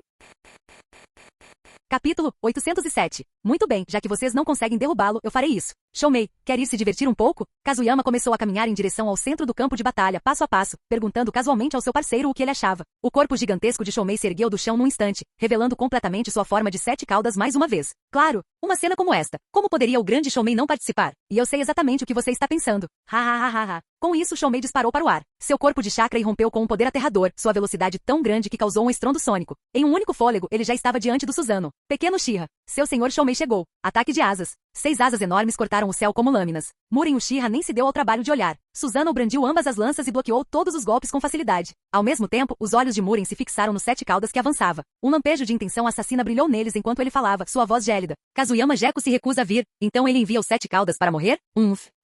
Capítulo 807. Muito bem, já que vocês não conseguem derrubá-lo, eu farei isso. Shoumei, quer ir se divertir um pouco? Kazuyama começou a caminhar em direção ao centro do campo de batalha, passo a passo, perguntando casualmente ao seu parceiro o que ele achava. O corpo gigantesco de Shoumei se ergueu do chão num instante, revelando completamente sua forma de 7 caudas mais uma vez. Claro, uma cena como esta. Como poderia o grande Shoumei não participar? E eu sei exatamente o que você está pensando. Ha ha ha ha ha. Com isso, Shoumei disparou para o ar. Seu corpo de chakra irrompeu com um poder aterrador, sua velocidade tão grande que causou um estrondo sônico. Em um único fôlego, ele já estava diante do Susanoo. Pequeno Uchiha. Seu senhor Shoumei chegou. Ataque de asas. 6 asas enormes cortaram o céu como lâminas. Muren Uchiha nem se deu ao trabalho de olhar. Susanoo brandiu ambas as lanças e bloqueou todos os golpes com facilidade. Ao mesmo tempo, os olhos de Muren se fixaram nos 7 caudas que avançava. Um lampejo de intenção assassina brilhou neles enquanto ele falava, sua voz gélida. Kazuyama Gecko se recusa a vir, então ele envia os 7 caudas para morrer?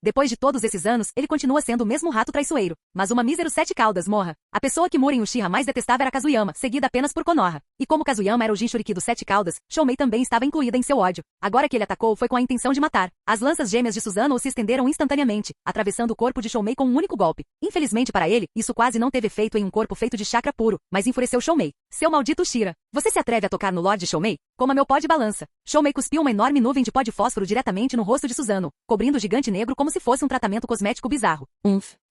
Depois de todos esses anos, ele continua sendo o mesmo rato traiçoeiro. Mas uma mísero 7 caudas, morra. A pessoa que Muren Uchiha mais detestava era Kazuyama, seguida apenas por Konoha. E como Kazuyama era o Jinchuriki dos 7 caudas, Shoumei também estava incluída em seu ódio. Agora que ele atacou foi com a intenção de matar. As lanças gêmeas de Susanoo se estenderam instantaneamente, atravessando o corpo de Shoumei com um único golpe. Infelizmente para ele, isso quase não teve efeito em um corpo feito de chakra puro, mas enfureceu Shoumei. Seu maldito Uchiha. Você se atreve a tocar no Lorde Shoumei? Coma meu pó de balança. Shoumei cuspiu uma enorme nuvem de pó de fósforo diretamente no rosto de Susanoo, cobrindo o gigante negro como se fosse um tratamento cosmético bizarro.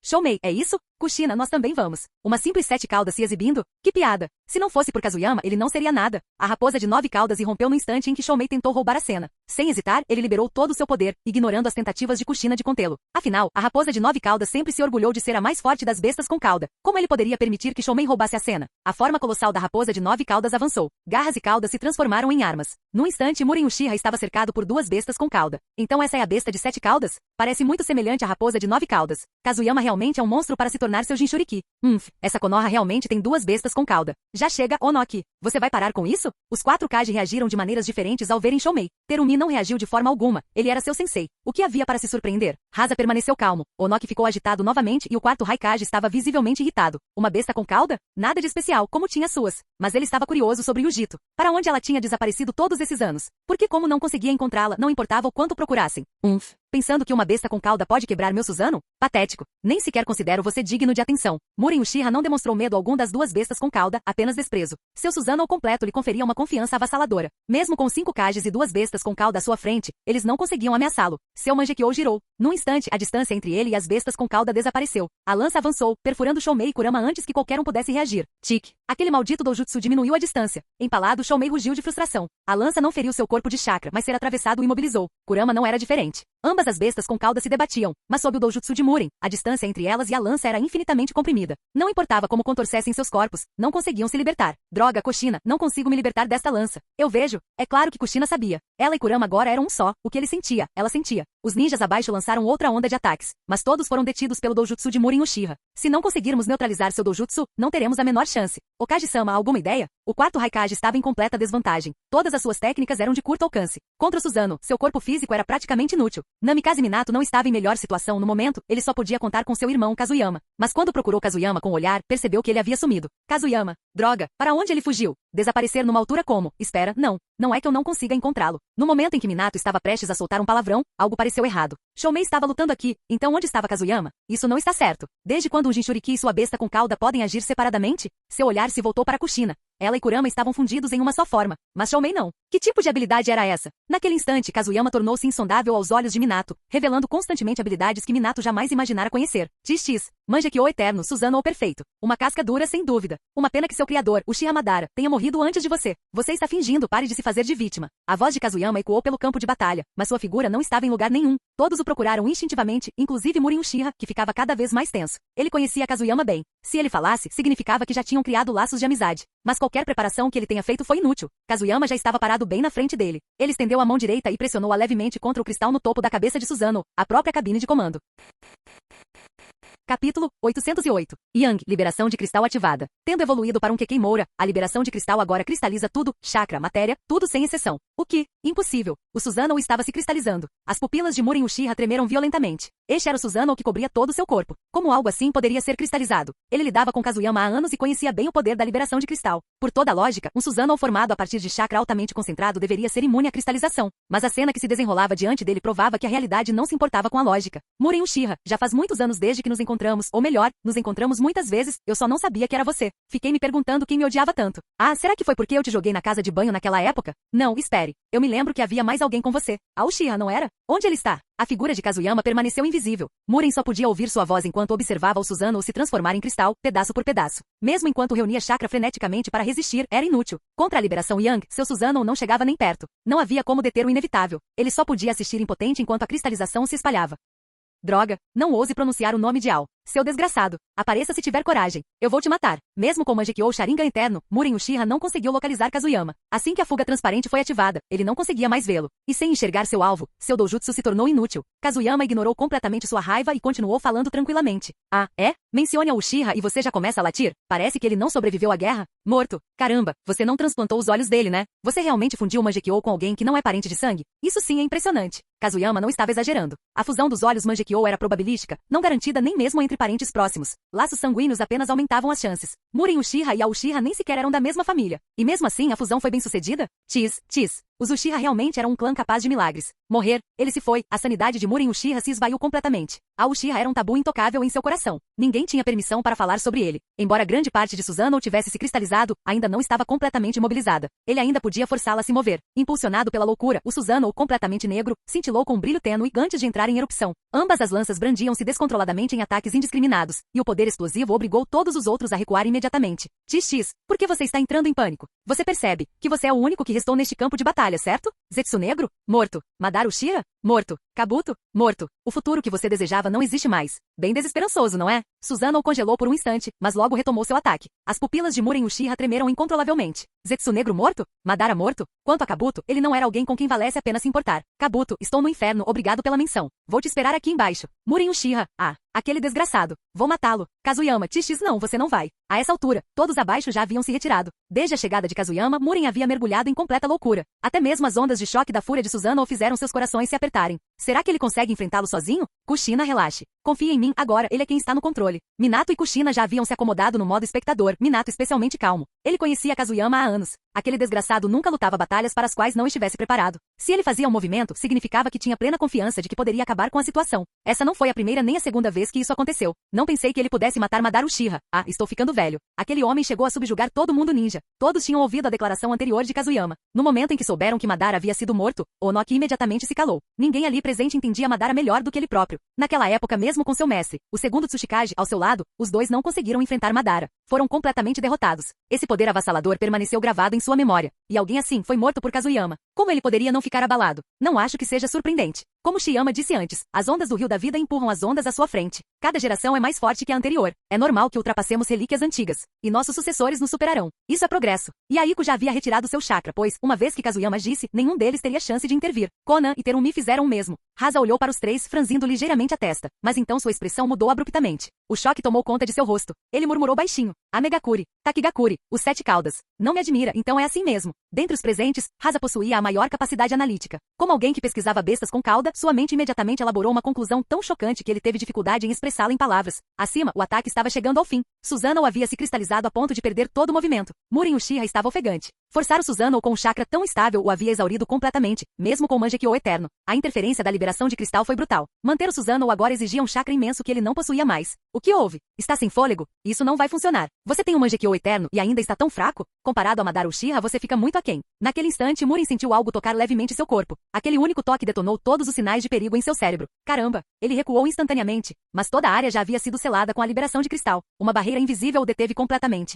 Shoumei, é isso? Kushina, nós também vamos. Uma simples 7 caudas se exibindo? Que piada. Se não fosse por Kazuyama, ele não seria nada. A raposa de 9 caudas irrompeu no instante em que Shoumei tentou roubar a cena. Sem hesitar, ele liberou todo o seu poder, ignorando as tentativas de Kushina de contê-lo. Afinal, a raposa de 9 caudas sempre se orgulhou de ser a mais forte das bestas com cauda. Como ele poderia permitir que Shoumei roubasse a cena? A forma colossal da raposa de 9 caudas avançou. Garras e caudas se transformaram em armas. No instante, Muren Uchiha estava cercado por 2 bestas com cauda. Então essa é a besta de 7 caudas? Parece muito semelhante à raposa de 9 caudas. Kazuyama realmente é um monstro para se tornar seu Jinchuriki. Essa Konoha realmente tem 2 bestas com cauda. Já chega, Onoki. Você vai parar com isso? Os 4 Kage reagiram de maneiras diferentes ao verem Shoumei. Terumi não reagiu de forma alguma. Ele era seu sensei. O que havia para se surpreender? Rasa permaneceu calmo. Onoki ficou agitado novamente e o 4º Raikage estava visivelmente irritado. Uma besta com cauda? Nada de especial, como tinha suas. Mas ele estava curioso sobre Yujito. Para onde ela tinha desaparecido todos esses anos? Porque como não conseguia encontrá-la, não importava o quanto procurassem. Pensando que uma besta com cauda pode quebrar meu Susanoo? Patético. Nem sequer considero você digno de atenção. Muren Uchiha não demonstrou medo algum das 2 bestas com cauda, apenas desprezo. Seu Susanoo ao completo lhe conferia uma confiança avassaladora. Mesmo com 5 Kages e 2 bestas com cauda à sua frente, eles não conseguiam ameaçá-lo. Seu Mangekyou girou. Num instante, a distância entre ele e as bestas com cauda desapareceu. A lança avançou, perfurando Shoumei e Kurama antes que qualquer um pudesse reagir. Tique. Aquele maldito doujutsu diminuiu a distância. Empalado, Shoumei rugiu de frustração. A lança não feriu seu corpo de chakra, mas ser atravessado o imobilizou. Kurama não era diferente. Ambas as bestas com cauda se debatiam, mas sob o doujutsu de Muren, a distância entre elas e a lança era infinitamente comprimida. Não importava como contorcessem seus corpos, não conseguiam se libertar. Droga, Kushina, não consigo me libertar desta lança. Eu vejo. É claro que Kushina sabia. Ela e Kurama agora eram um só. O que ele sentia, ela sentia. Os ninjas abaixo lançaram outra onda de ataques, mas todos foram detidos pelo doujutsu de Muren Uchiha. Se não conseguirmos neutralizar seu doujutsu, não teremos a menor chance. Okage-sama, alguma ideia? O 4º Raikage estava em completa desvantagem. Todas as suas técnicas eram de curto alcance. Contra Susanoo, seu corpo físico era praticamente inútil. Namikaze Minato não estava em melhor situação no momento, ele só podia contar com seu irmão Kazuyama. Mas quando procurou Kazuyama com o olhar, percebeu que ele havia sumido. Kazuyama. Droga, para onde ele fugiu? Desaparecer numa altura como? Espera, não é que eu não consiga encontrá-lo. No momento em que Minato estava prestes a soltar um palavrão, algo pareceu errado. Shoumei estava lutando aqui, então onde estava Kazuyama? Isso não está certo. Desde quando um Jinchuriki e sua besta com cauda podem agir separadamente? Seu olhar se voltou para Kushina. Ela e Kurama estavam fundidos em uma só forma, mas Shoumei não. Que tipo de habilidade era essa? Naquele instante, Kazuyama tornou-se insondável aos olhos de Minato, revelando constantemente habilidades que Minato jamais imaginara conhecer. XX, Mangekyou eterno, Susanoo perfeito. Uma casca dura sem dúvida. Uma pena que seu criador, Uchiha Madara, tenha morrido antes de você. Você está fingindo, pare de se fazer de vítima. A voz de Kazuyama ecoou pelo campo de batalha, mas sua figura não estava em lugar nenhum. Todos o procuraram instintivamente, inclusive Muren Uchiha, que ficava cada vez mais tenso. Ele conhecia Kazuyama bem. Se ele falasse, significava que já tinham criado laços de amizade. Mas qualquer preparação que ele tenha feito foi inútil. Kazuyama já estava parado bem na frente dele. Ele estendeu a mão direita e pressionou-a levemente contra o cristal no topo da cabeça de Susanoo, a própria cabine de comando. Capítulo 808. Yang, liberação de cristal ativada. Tendo evoluído para um Kekkeimoura, a liberação de cristal agora cristaliza tudo, chakra, matéria, tudo sem exceção. O que? Impossível. O Susanoo estava se cristalizando. As pupilas de Muren Uchiha tremeram violentamente. Este era o Susanoo que cobria todo o seu corpo. Como algo assim poderia ser cristalizado? Ele lidava com Kazuyama há anos e conhecia bem o poder da liberação de cristal. Por toda a lógica, um Susanoo formado a partir de chakra altamente concentrado deveria ser imune à cristalização. Mas a cena que se desenrolava diante dele provava que a realidade não se importava com a lógica. Muren Uchiha, já faz muitos anos desde que nos encontramos, ou melhor, nos encontramos muitas vezes, eu só não sabia que era você. Fiquei me perguntando quem me odiava tanto. Ah, será que foi porque eu te joguei na casa de banho naquela época? Não, espere. Eu me lembro que havia mais alguém com você. A Uchiha, não era? Onde ele está? A figura de Kazuyama permaneceu invisível. Muren só podia ouvir sua voz enquanto observava o Susanoo se transformar em cristal, pedaço por pedaço. Mesmo enquanto reunia chakra freneticamente para resistir, era inútil. Contra a liberação Yang, seu Susanoo não chegava nem perto. Não havia como deter o inevitável. Ele só podia assistir impotente enquanto a cristalização se espalhava. Droga, não ouse pronunciar o nome de Ao. Seu desgraçado. Apareça se tiver coragem. Eu vou te matar. Mesmo com Mangekyou Sharingan eterno, Muren Uchiha não conseguiu localizar Kazuyama. Assim que a fuga transparente foi ativada, ele não conseguia mais vê-lo. E sem enxergar seu alvo, seu doujutsu se tornou inútil. Kazuyama ignorou completamente sua raiva e continuou falando tranquilamente. Ah, é? Mencione a Uchiha e você já começa a latir? Parece que ele não sobreviveu à guerra. Morto. Caramba, você não transplantou os olhos dele, né? Você realmente fundiu o Mangekyou com alguém que não é parente de sangue? Isso sim é impressionante. Kazuyama não estava exagerando. A fusão dos olhos Mangekyou era probabilística, não garantida nem mesmo entre parentes próximos. Laços sanguíneos apenas aumentavam as chances. Muren Uchiha e a Uchiha nem sequer eram da mesma família. E mesmo assim a fusão foi bem sucedida? Tis. Os Uchiha realmente eram um clã capaz de milagres. Morrer, ele se foi, a sanidade de Muren Uchiha se esvaiu completamente. A Uchiha era um tabu intocável em seu coração. Ninguém tinha permissão para falar sobre ele. Embora grande parte de Susanoo tivesse se cristalizado, ainda não estava completamente imobilizada. Ele ainda podia forçá-la a se mover. Impulsionado pela loucura, o Susanoo, completamente negro, cintilou com um brilho tênue antes de entrar em erupção. Ambas as lanças brandiam-se descontroladamente em ataques indiscriminados, e o poder explosivo obrigou todos os outros a recuar imediatamente. XX, por que você está entrando em pânico? Você percebe que você é o único que restou neste campo de batalha, certo? Zetsu Negro? Morto. Madara Uchiha? Morto. Kabuto? Morto. O futuro que você desejava não existe mais. Bem desesperançoso, não é? Susanoo congelou por um instante, mas logo retomou seu ataque. As pupilas de Muren Uchiha tremeram incontrolavelmente. Zetsu Negro morto? Madara morto? Quanto a Kabuto, ele não era alguém com quem valesse a pena se importar. Kabuto, estou no inferno, obrigado pela menção. Vou te esperar aqui embaixo. Muren Uchiha, aquele desgraçado. Vou matá-lo. Kazuyama, XX não, você não vai. A essa altura, todos abaixo já haviam se retirado. Desde a chegada de Kazuyama, Muren havia mergulhado em completa loucura. Até mesmo as ondas de choque da fúria de Susanoo fizeram seus corações se apertarem. Será que ele consegue enfrentá-lo sozinho? Kushina, relaxe. Confie em mim, agora ele é quem está no controle. Minato e Kushina já haviam se acomodado no modo espectador, Minato especialmente calmo. Ele conhecia Kazuyama há anos. Aquele desgraçado nunca lutava batalhas para as quais não estivesse preparado. Se ele fazia um movimento, significava que tinha plena confiança de que poderia acabar com a situação. Essa não foi a primeira nem a segunda vez que isso aconteceu. Não pensei que ele pudesse matar Madara Uchiha. Estou ficando velho. Aquele homem chegou a subjugar todo mundo ninja. Todos tinham ouvido a declaração anterior de Kazuyama. No momento em que souberam que Madara havia sido morto, Onoki imediatamente se calou. Ninguém ali presente entendia Madara melhor do que ele próprio. Naquela época, mesmo com seu mestre, o segundo Tsuchikage, ao seu lado, os dois não conseguiram enfrentar Madara. Foram completamente derrotados. Esse poder avassalador permaneceu gravado em sua memória. E alguém assim foi morto por Kazuyama. Como ele poderia não ficar abalado? Não acho que seja surpreendente. Como Shiyama disse antes, as ondas do rio da vida empurram as ondas à sua frente. Cada geração é mais forte que a anterior. É normal que ultrapassemos relíquias antigas. E nossos sucessores nos superarão. Isso é progresso. E Aiko já havia retirado seu chakra, pois, uma vez que Kazuyama disse, nenhum deles teria chance de intervir. Konan e Terumi fizeram o mesmo. Rasa olhou para os três, franzindo ligeiramente a testa. Mas então sua expressão mudou abruptamente. O choque tomou conta de seu rosto. Ele murmurou baixinho. Amegakuri, Takigakuri, os 7 caudas. Não me admira, então é assim mesmo. Dentre os presentes, Rasa possuía a maior capacidade analítica. Como alguém que pesquisava bestas com cauda, sua mente imediatamente elaborou uma conclusão tão chocante que ele teve dificuldade em expressá-la em palavras. Acima, o ataque estava chegando ao fim. Susanoo havia se cristalizado a ponto de perder todo o movimento. Muren Uchiha estava ofegante. Forçar o Susanoo com um chakra tão estável o havia exaurido completamente, mesmo com o Mangekyo eterno. A interferência da liberação de cristal foi brutal. Manter o Susanoo agora exigia um chakra imenso que ele não possuía mais. O que houve? Está sem fôlego? Isso não vai funcionar. Você tem um Mangekyo eterno e ainda está tão fraco? Comparado a Madara Uchiha, você fica muito aquém. Naquele instante, Muren sentiu algo tocar levemente seu corpo. Aquele único toque detonou todos os sinais de perigo em seu cérebro. Caramba! Ele recuou instantaneamente, mas toda a área já havia sido selada com a liberação de cristal. Uma barreira invisível o deteve completamente.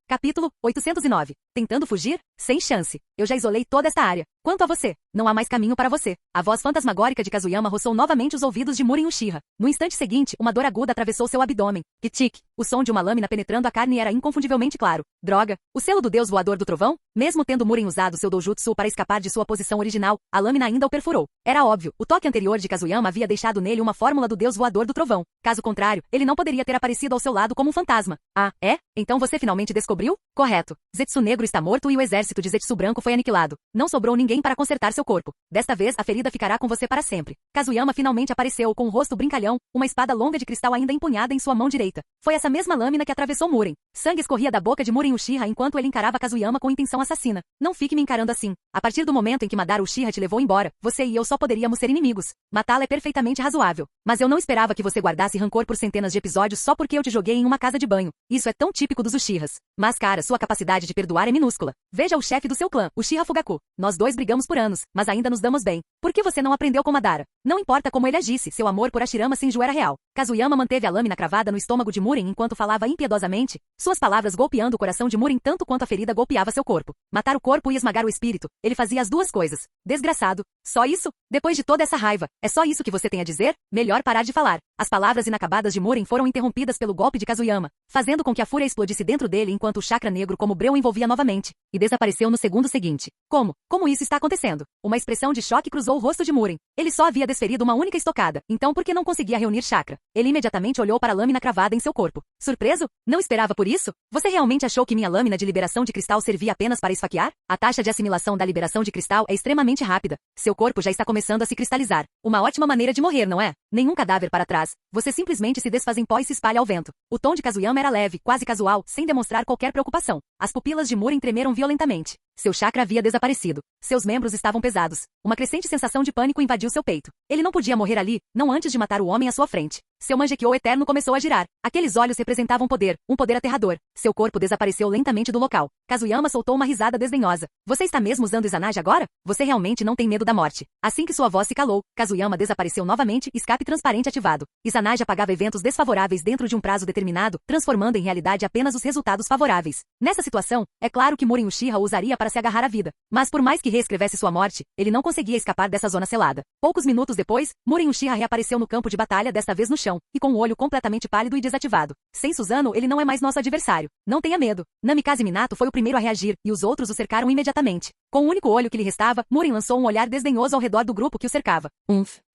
Capítulo 809. Tentando fugir? Sem chance. Eu já isolei toda esta área. Quanto a você, não há mais caminho para você. A voz fantasmagórica de Kazuyama roçou novamente os ouvidos de Muren Uchiha. No instante seguinte, uma dor aguda atravessou seu abdômen. Tic-tic. O som de uma lâmina penetrando a carne era inconfundivelmente claro. Droga. O selo do deus voador do trovão? Mesmo tendo Muren usado seu doujutsu para escapar de sua posição original, a lâmina ainda o perfurou. Era óbvio. O toque anterior de Kazuyama havia deixado nele uma fórmula do deus voador do trovão. Caso contrário, ele não poderia ter aparecido ao seu lado como um fantasma. É? Então você finalmente descobriu? Correto. Zetsu Negro está morto e o exército de Zetsu Branco foi aniquilado. Não sobrou ninguém para consertar seu corpo. Desta vez, a ferida ficará com você para sempre. Kazuyama finalmente apareceu com o rosto brincalhão, uma espada longa de cristal ainda empunhada em sua mão direita. Foi essa mesma lâmina que atravessou Muren. Sangue escorria da boca de Muren Uchiha enquanto ele encarava Kazuyama com intenção assassina. Não fique me encarando assim. A partir do momento em que Madara Uchiha te levou embora, você e eu só poderíamos ser inimigos. Matá-la é perfeitamente razoável. Mas eu não esperava que você guardasse rancor por centenas de episódios só porque eu te joguei em uma casa de banho. Isso é tão típico dos Uchihas. Mas cara, sua capacidade de perdoar é minúscula. Veja o chefe do seu clã, Uchiha Fugaku. Nós dois brigamos por anos, mas ainda nos damos bem. Por que você não aprendeu com Madara? Não importa como ele agisse, seu amor por Hashirama Senju era real. Kazuyama manteve a lâmina cravada no estômago de Muren enquanto falava impiedosamente, suas palavras golpeando o coração de Muren tanto quanto a ferida golpeava seu corpo. Matar o corpo e esmagar o espírito. Ele fazia as duas coisas. Desgraçado. Só isso? Depois de toda essa raiva, é só isso que você tem a dizer? Melhor parar de falar. As palavras inacabadas de Muren foram interrompidas pelo golpe de Kazuyama, fazendo com que a fúria explodisse dentro dele enquanto o chakra negro como breu envolvia novamente, e desapareceu no segundo seguinte. Como isso está acontecendo? Uma expressão de choque cruzou o rosto de Muren. Ele só havia desferido uma única estocada, então por que não conseguia reunir chakra? Ele imediatamente olhou para a lâmina cravada em seu corpo. Surpreso? Não esperava por isso? Você realmente achou que minha lâmina de liberação de cristal servia apenas para esfaquear? A taxa de assimilação da liberação de cristal é extremamente rápida. Seu corpo já está começando a se cristalizar. Uma ótima maneira de morrer, não é? Nenhum cadáver para trás. Você simplesmente se desfaz em pó e se espalha ao vento. O tom de Kazuyama era leve, quase casual, sem demonstrar qualquer preocupação. As pupilas de Muren tremeram violentamente. Seu chakra havia desaparecido. Seus membros estavam pesados. Uma crescente sensação de pânico invadiu seu peito. Ele não podia morrer ali, não antes de matar o homem à sua frente. Seu Mangekyou eterno começou a girar. Aqueles olhos representavam poder, um poder aterrador. Seu corpo desapareceu lentamente do local. Kazuyama soltou uma risada desdenhosa. Você está mesmo usando Izanagi agora? Você realmente não tem medo da morte. Assim que sua voz se calou, Kazuyama desapareceu novamente, escape transparente ativado. Izanagi apagava eventos desfavoráveis dentro de um prazo determinado, transformando em realidade apenas os resultados favoráveis. Nessa situação, é claro que Murin Uchiha o usaria para se agarrar à vida. Mas por mais que reescrevesse sua morte, ele não conseguia escapar dessa zona selada. Poucos minutos depois, Murin Uchiha reapareceu no campo de batalha, desta vez no chão, e com o olho completamente pálido e desativado. Sem Suzano, ele não é mais nosso adversário. Não tenha medo. Namikaze Minato foi o primeiro a reagir, e os outros o cercaram imediatamente. Com o único olho que lhe restava, Murin lançou um olhar desdenhoso ao redor do grupo que o cercava.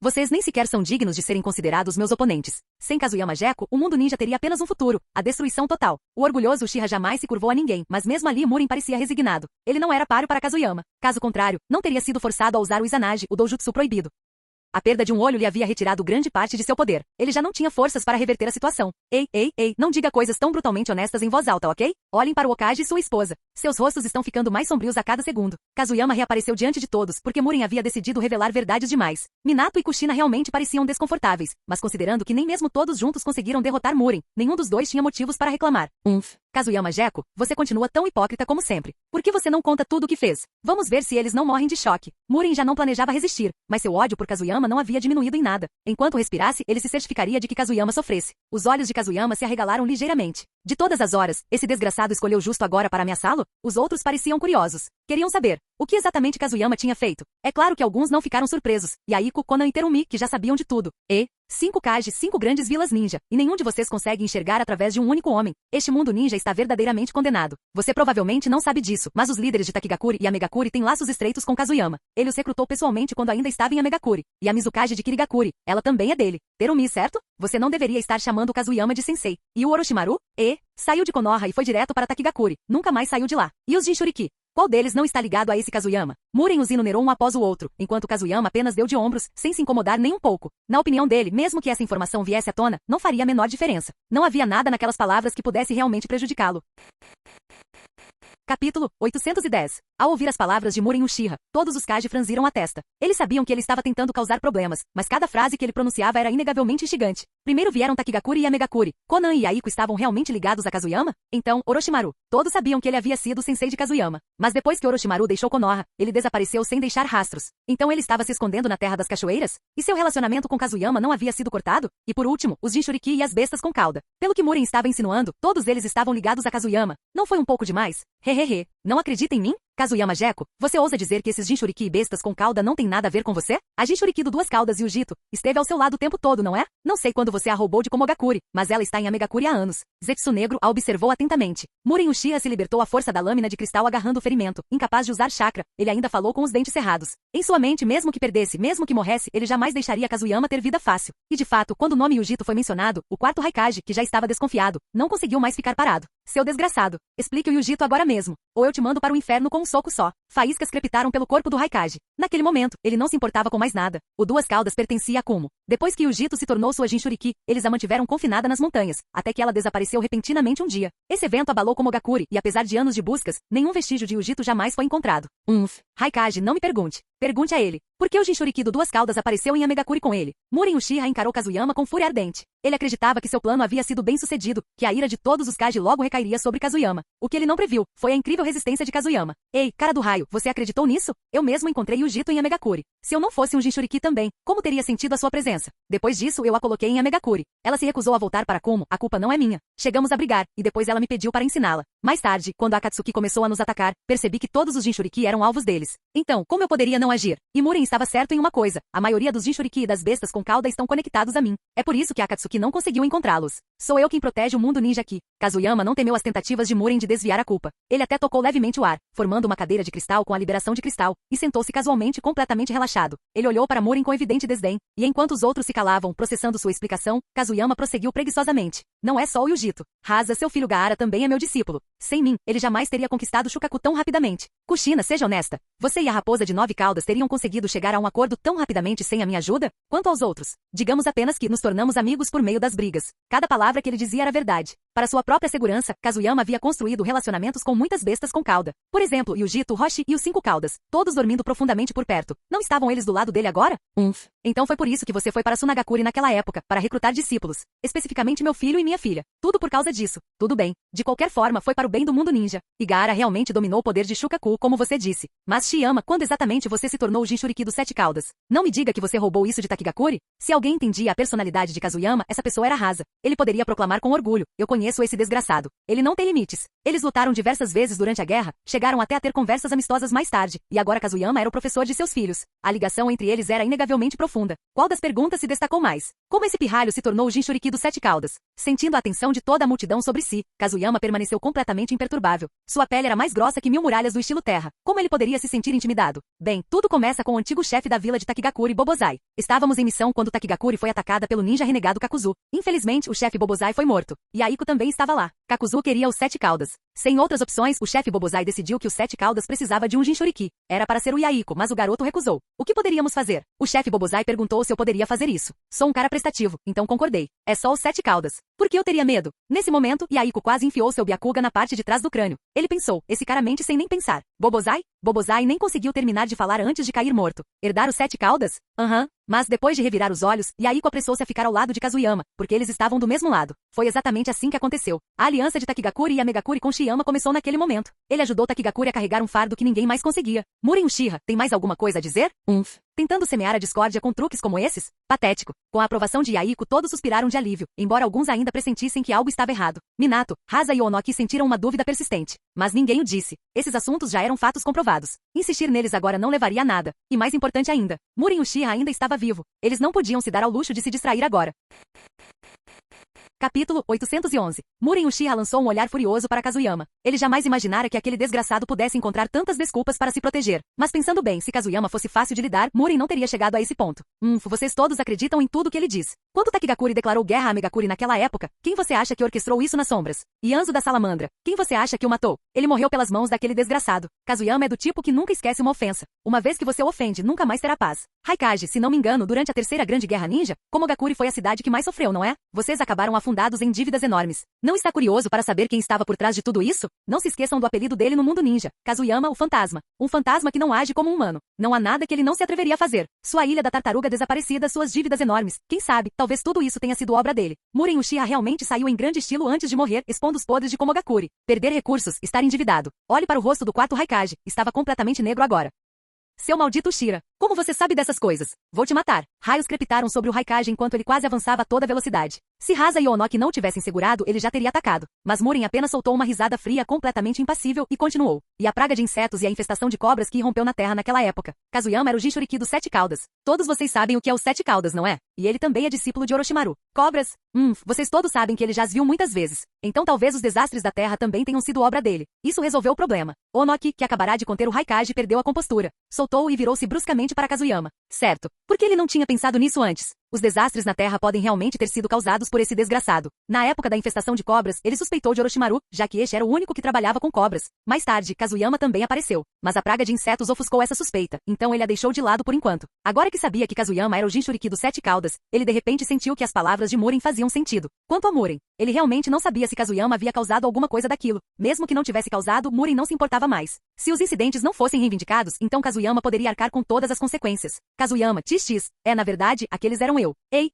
Vocês nem sequer são dignos de serem considerados meus oponentes. Sem Kazuyama Gekko, o mundo ninja teria apenas um futuro, a destruição total. O orgulhoso Uchiha jamais se curvou a ninguém, mas mesmo ali Murin parecia resignado. Ele não era páreo para Kazuyama. Caso contrário, não teria sido forçado a usar o Izanagi, o doujutsu proibido. A perda de um olho lhe havia retirado grande parte de seu poder. Ele já não tinha forças para reverter a situação. Ei, não diga coisas tão brutalmente honestas em voz alta, ok? Olhem para o Okage e sua esposa. Seus rostos estão ficando mais sombrios a cada segundo. Kazuyama reapareceu diante de todos, porque Murin havia decidido revelar verdades demais. Minato e Kushina realmente pareciam desconfortáveis, mas considerando que nem mesmo todos juntos conseguiram derrotar Murin, nenhum dos dois tinha motivos para reclamar. Kazuyama Gekko, você continua tão hipócrita como sempre. Por que você não conta tudo o que fez? Vamos ver se eles não morrem de choque. Murin já não planejava resistir, mas seu ódio por Kazuyama não havia diminuído em nada. Enquanto respirasse, ele se certificaria de que Kazuyama sofresse. Os olhos de Kazuyama se arregalaram ligeiramente. De todas as horas, esse desgraçado escolheu justo agora para ameaçá-lo? Os outros pareciam curiosos. Queriam saber o que exatamente Kazuyama tinha feito. É claro que alguns não ficaram surpresos. Yaiko, Konan e Terumi, que já sabiam de tudo. 5 Kage, 5 grandes vilas ninja, e nenhum de vocês consegue enxergar através de um único homem. Este mundo ninja está verdadeiramente condenado. Você provavelmente não sabe disso, mas os líderes de Takigakuri e Amegakuri têm laços estreitos com Kazuyama. Ele os recrutou pessoalmente quando ainda estava em Amegakuri. E a Mizukage de Kirigakuri, ela também é dele. Terumi, certo? Você não deveria estar chamando o Kazuyama de sensei. E o Orochimaru? Saiu de Konoha e foi direto para Takigakuri. Nunca mais saiu de lá. E os Jinchuriki? Qual deles não está ligado a esse Kazuyama? Murin os enumerou um após o outro, enquanto Kazuyama apenas deu de ombros, sem se incomodar nem um pouco. Na opinião dele, mesmo que essa informação viesse à tona, não faria a menor diferença. Não havia nada naquelas palavras que pudesse realmente prejudicá-lo. Capítulo 810. Ao ouvir as palavras de Murin Uchiha, todos os Kage franziram a testa. Eles sabiam que ele estava tentando causar problemas, mas cada frase que ele pronunciava era inegavelmente instigante. Primeiro vieram Takigakuri e Amegakuri. Konan e Yaiko estavam realmente ligados a Kazuyama? Então, Orochimaru. Todos sabiam que ele havia sido o sensei de Kazuyama. Mas depois que Orochimaru deixou Konoha, ele desapareceu sem deixar rastros. Então ele estava se escondendo na Terra das Cachoeiras? E seu relacionamento com Kazuyama não havia sido cortado? E por último, os Jinchuriki e as bestas com cauda. Pelo que Murin estava insinuando, todos eles estavam ligados a Kazuyama. Não foi um pouco demais? Não acredita em mim? Kazuyama Gekko, você ousa dizer que esses Jinchuriki e bestas com cauda não têm nada a ver com você? A Jinchuriki do Duas Caudas e o Jito esteve ao seu lado o tempo todo, não é? Não sei quando você a roubou de Komogakuri, mas ela está em Amegakuri há anos. Zetsu Negro a observou atentamente. Murin Uchiha se libertou à força da lâmina de cristal agarrando o ferimento, incapaz de usar chakra. Ele ainda falou com os dentes cerrados. Em sua mente, mesmo que perdesse, mesmo que morresse, ele jamais deixaria Kazuyama ter vida fácil. E de fato, quando o nome Yujito foi mencionado, o quarto Raikage, que já estava desconfiado, não conseguiu mais ficar parado. Seu desgraçado, explique o Yujito agora mesmo, ou eu te mando para o inferno com um soco só. Faíscas crepitaram pelo corpo do Raikage. Naquele momento, ele não se importava com mais nada. O Duas Caudas pertencia a Kumo. Depois que Yujito se tornou sua Jinchuriki, eles a mantiveram confinada nas montanhas, até que ela desapareceu repentinamente um dia. Esse evento abalou Komogakuri, e apesar de anos de buscas, nenhum vestígio de Yujito jamais foi encontrado. Raikage, não me pergunte. Pergunte a ele. Por que o Jinchuriki do Duas Caudas apareceu em Amegakuri com ele? Murin Uchiha encarou Kazuyama com fúria ardente. Ele acreditava que seu plano havia sido bem sucedido, que a ira de todos os Kage logo recairia sobre Kazuyama. O que ele não previu foi a incrível resistência de Kazuyama. Ei, cara do raio, você acreditou nisso? Eu mesmo encontrei Yujito em Amegakuri. Se eu não fosse um Jinchuriki também, como teria sentido a sua presença? Depois disso, eu a coloquei em Amegakuri. Ela se recusou a voltar para Kumo, a culpa não é minha. Chegamos a brigar, e depois ela me pediu para ensiná-la. Mais tarde, quando a Akatsuki começou a nos atacar, percebi que todos os Jinchuriki eram alvos deles. Então, como eu poderia não agir? E Murin estava certo em uma coisa, a maioria dos Jinchuriki e das bestas com cauda estão conectados a mim. É por isso que a Akatsuki não conseguiu encontrá-los. Sou eu quem protege o mundo ninja aqui. Kazuyama não temeu as tentativas de Murin de desviar a culpa. Ele até tocou levemente o ar, formando uma cadeira de cristal com a liberação de cristal, e sentou-se casualmente completamente relaxado. Ele olhou para Murin com evidente desdém, e enquanto os outros se calavam, processando sua explicação, Kazuyama prosseguiu preguiçosamente. Não é só o Yujito. Rasa, seu filho Gaara também é meu discípulo. Sem mim, ele jamais teria conquistado Shukaku tão rapidamente. Kushina, seja honesta. Você e a raposa de 9 caudas teriam conseguido chegar a um acordo tão rapidamente sem a minha ajuda? Quanto aos outros, digamos apenas que nos tornamos amigos por meio das brigas. Cada palavra que ele dizia era verdade. Para sua própria segurança, Kazuyama havia construído relacionamentos com muitas bestas com cauda. Por exemplo, Yujito, Roshi e os 5 caudas, todos dormindo profundamente por perto. Não estavam eles do lado dele agora? Então foi por isso que você foi para Sunagakure naquela época, para recrutar discípulos. Especificamente meu filho e minha filha. Tudo por causa disso. Tudo bem. De qualquer forma, foi para o bem do mundo ninja. Igaara realmente dominou o poder de Shukaku, como você disse. Mas Shiyama, quando exatamente você se tornou o Jinchuriki dos 7 caudas? Não me diga que você roubou isso de Takigakure? Se alguém entendia a personalidade de Kazuyama, essa pessoa era rasa. Ele poderia proclamar com orgulho: eu conheço esse desgraçado. Ele não tem limites. Eles lutaram diversas vezes durante a guerra, chegaram até a ter conversas amistosas mais tarde, e agora Kazuyama era o professor de seus filhos. A ligação entre eles era inegavelmente profunda. Qual das perguntas se destacou mais? Como esse pirralho se tornou o Jinchuriki dos 7 caudas? Sentindo a atenção de toda a multidão sobre si, Kazuyama permaneceu completamente imperturbável. Sua pele era mais grossa que 1000 muralhas do estilo terra. Como ele poderia se sentir intimidado? Bem, tudo começa com o antigo chefe da vila de Takigakure, Bobozai. Estávamos em missão quando Takigakure foi atacada pelo ninja renegado Kakuzu. Infelizmente, o chefe Bobozai foi morto. E Aiko também estava lá. Kakuzu queria os 7 caudas. Sem outras opções, o chefe Bobozai decidiu que os 7 caudas precisava de um Jinchuriki. Era para ser o Yaiko, mas o garoto recusou. O que poderíamos fazer? O chefe Bobozai perguntou se eu poderia fazer isso. Sou um cara prestativo, então concordei. É só os 7 caudas. Por que eu teria medo? Nesse momento, Yaiko quase enfiou seu Byakuga na parte de trás do crânio. Ele pensou, esse cara mente sem nem pensar. Bobozai? Bobozai nem conseguiu terminar de falar antes de cair morto. Herdar os 7 caudas? Mas depois de revirar os olhos, Yaiko apressou-se a ficar ao lado de Kazuyama, porque eles estavam do mesmo lado. Foi exatamente assim que aconteceu. A aliança de Takigakure e Amegakure com Shiyama começou naquele momento. Ele ajudou Takigakure a carregar um fardo que ninguém mais conseguia. Muren Uchiha, tem mais alguma coisa a dizer? Tentando semear a discórdia com truques como esses? Patético. Com a aprovação de Yaiko, todos suspiraram de alívio, embora alguns ainda pressentissem que algo estava errado. Minato, Hasa e Onoki sentiram uma dúvida persistente. Mas ninguém o disse. Esses assuntos já eram fatos comprovados. Insistir neles agora não levaria a nada. E mais importante ainda, Muren Uchiha ainda estava vivo. Eles não podiam se dar ao luxo de se distrair agora. Capítulo 811. Muren Uchiha lançou um olhar furioso para Kazuyama. Ele jamais imaginara que aquele desgraçado pudesse encontrar tantas desculpas para se proteger. Mas pensando bem, se Kazuyama fosse fácil de lidar, Muren não teria chegado a esse ponto. Vocês todos acreditam em tudo que ele diz. Quando Takigakure declarou guerra a Megakure naquela época, quem você acha que orquestrou isso nas sombras? Yanzo da Salamandra. Quem você acha que o matou? Ele morreu pelas mãos daquele desgraçado. Kazuyama é do tipo que nunca esquece uma ofensa. Uma vez que você o ofende, nunca mais terá paz. Raikage, se não me engano, durante a terceira grande guerra ninja, Komogakure foi a cidade que mais sofreu, não é? Vocês acabaram afundados em dívidas enormes. Não está curioso para saber quem estava por trás de tudo isso? Não se esqueçam do apelido dele no mundo ninja. Kazuyama, o fantasma. Um fantasma que não age como um humano. Não há nada que ele não se atreveria a fazer. Sua ilha da tartaruga desaparecida, suas dívidas enormes. Quem sabe, talvez tudo isso tenha sido obra dele. Muren Uchiha realmente saiu em grande estilo antes de morrer, expondo os podres de Komogakure. Perder recursos, estar endividado. Olhe para o rosto do quarto Raikage. Estava completamente negro agora. Seu maldito Shira. Como você sabe dessas coisas? Vou te matar. Raios crepitaram sobre o Raikage enquanto ele quase avançava a toda velocidade. Se Hasa e Onoki não tivessem segurado, ele já teria atacado. Mas Muren apenas soltou uma risada fria completamente impassível e continuou. E a praga de insetos e a infestação de cobras que irrompeu na terra naquela época. Kazuyama era o Jinchuriki dos 7 caudas. Todos vocês sabem o que é os 7 caudas, não é? E ele também é discípulo de Orochimaru. Cobras? Vocês todos sabem que ele já as viu muitas vezes. Então talvez os desastres da terra também tenham sido obra dele. Isso resolveu o problema. Onoki, que acabará de conter o Raikage, perdeu a compostura. Soltou e virou-se bruscamente para Kazuyama. Certo. Por que ele não tinha pensado nisso antes? Os desastres na Terra podem realmente ter sido causados por esse desgraçado. Na época da infestação de cobras, ele suspeitou de Orochimaru, já que este era o único que trabalhava com cobras. Mais tarde, Kazuyama também apareceu. Mas a praga de insetos ofuscou essa suspeita, então ele a deixou de lado por enquanto. Agora que sabia que Kazuyama era o Jinchuriki dos 7 caudas, ele de repente sentiu que as palavras de Muren faziam sentido. Quanto a Muren, ele realmente não sabia se Kazuyama havia causado alguma coisa daquilo. Mesmo que não tivesse causado, Muren não se importava mais. Se os incidentes não fossem reivindicados, então Kazuyama poderia arcar com todas as consequências. Kazuyama, XX, na verdade, aqueles eram eu. Ei,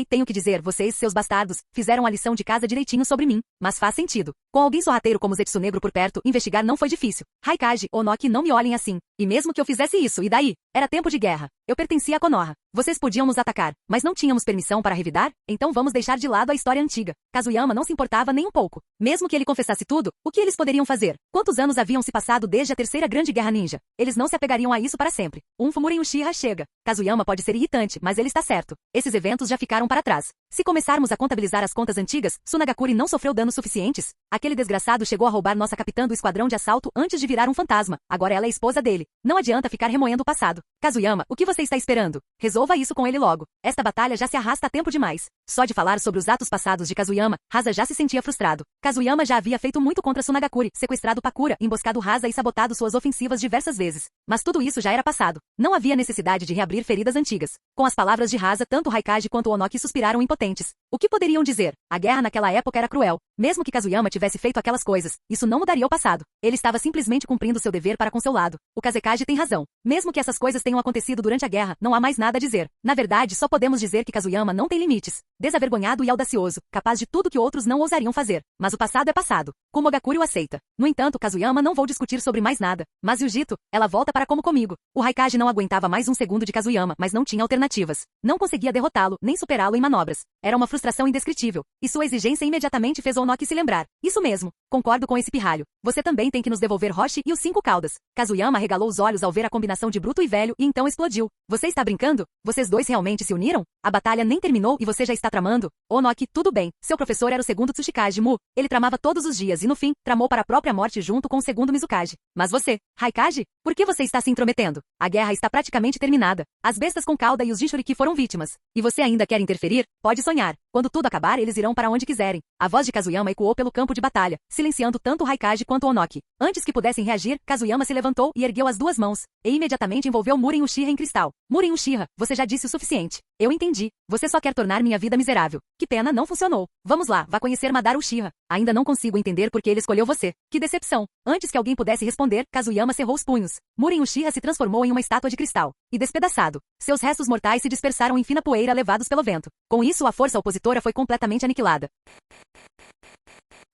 tenho que dizer, vocês, seus bastardos, fizeram a lição de casa direitinho sobre mim, mas faz sentido. Com alguém sorrateiro como Zetsu Negro por perto, investigar não foi difícil. Raikage, Onoki, não me olhem assim. E mesmo que eu fizesse isso, e daí? Era tempo de guerra. Eu pertencia a Konoha. Vocês podiam nos atacar, mas não tínhamos permissão para revidar? Então vamos deixar de lado a história antiga. Kazuyama não se importava nem um pouco. Mesmo que ele confessasse tudo, o que eles poderiam fazer? Quantos anos haviam se passado desde a terceira grande guerra ninja? Eles não se apegariam a isso para sempre. Muren Uchiha chega. Kazuyama pode ser irritante, mas ele está certo. Esses eventos já ficaram para trás. Se começarmos a contabilizar as contas antigas, Sunagakure não sofreu danos suficientes. Aquele desgraçado chegou a roubar nossa capitã do esquadrão de assalto antes de virar um fantasma. Agora ela é esposa dele. Não adianta ficar remoendo o passado. Kazuyama, o que você está esperando? Resolva isso com ele logo. Esta batalha já se arrasta há tempo demais. Só de falar sobre os atos passados de Kazuyama, Hasa já se sentia frustrado. Kazuyama já havia feito muito contra Sunagakure, sequestrado Pakura, emboscado Hasa e sabotado suas ofensivas diversas vezes. Mas tudo isso já era passado. Não havia necessidade de reabrir feridas antigas. Com as palavras de Hasa, tanto Raikage quanto Onoki suspiraram impotentes. O que poderiam dizer? A guerra naquela época era cruel. Mesmo que Kazuyama tivesse feito aquelas coisas, isso não mudaria o passado. Ele estava simplesmente cumprindo seu dever para com seu lado. O Kazekage tem razão. Mesmo que essas coisas tenham acontecido durante a guerra, não há mais nada a dizer. Na verdade, só podemos dizer que Kazuyama não tem limites. Desavergonhado e audacioso, capaz de tudo que outros não ousariam fazer. Mas o passado é passado. Kumogakure o aceita. No entanto, Kazuyama não vou discutir sobre mais nada. Mas Yujito, ela volta para como comigo. O Raikage não aguentava mais um segundo de Kazuyama, mas não tinha alternativas. Não conseguia derrotá-lo, nem superá-lo em manobras. Era uma frustração indescritível. E sua exigência imediatamente fez Onoki se lembrar. Isso mesmo. Concordo com esse pirralho. Você também tem que nos devolver Roshi e os 5 caudas. Kazuyama regalou os olhos ao ver a combinação de bruto e velho e então explodiu. Você está brincando? Vocês dois realmente se uniram? A batalha nem terminou e você já está tramando? Onoki, tudo bem. Seu professor era o segundo Tsuchikage Mu. Ele tramava todos os dias e no fim, tramou para a própria morte junto com o segundo Mizukage. Mas você, Raikage? Por que você está se intrometendo? A guerra está praticamente terminada. As bestas com cauda e os Jinchuriki foram vítimas. E você ainda quer interferir? Pode sonhar. Quando tudo acabar, eles irão para onde quiserem. A voz de Kazuyama ecoou pelo campo de batalha, silenciando tanto Raikage quanto Onoki. Antes que pudessem reagir, Kazuyama se levantou e ergueu as 2 mãos, e imediatamente envolveu Muren Uchiha em cristal. Muren Uchiha, você já disse o suficiente. Eu entendi. Você só quer tornar minha vida miserável. Que pena, não funcionou. Vamos lá, vá conhecer Madara Uchiha. Ainda não consigo entender por que ele escolheu você. Que decepção. Antes que alguém pudesse responder, Kazuyama cerrou os punhos. Muren Uchiha se transformou em uma estátua de cristal. E despedaçado. Seus restos mortais se dispersaram em fina poeira levados pelo vento. Com isso, a força opositora foi completamente aniquilada.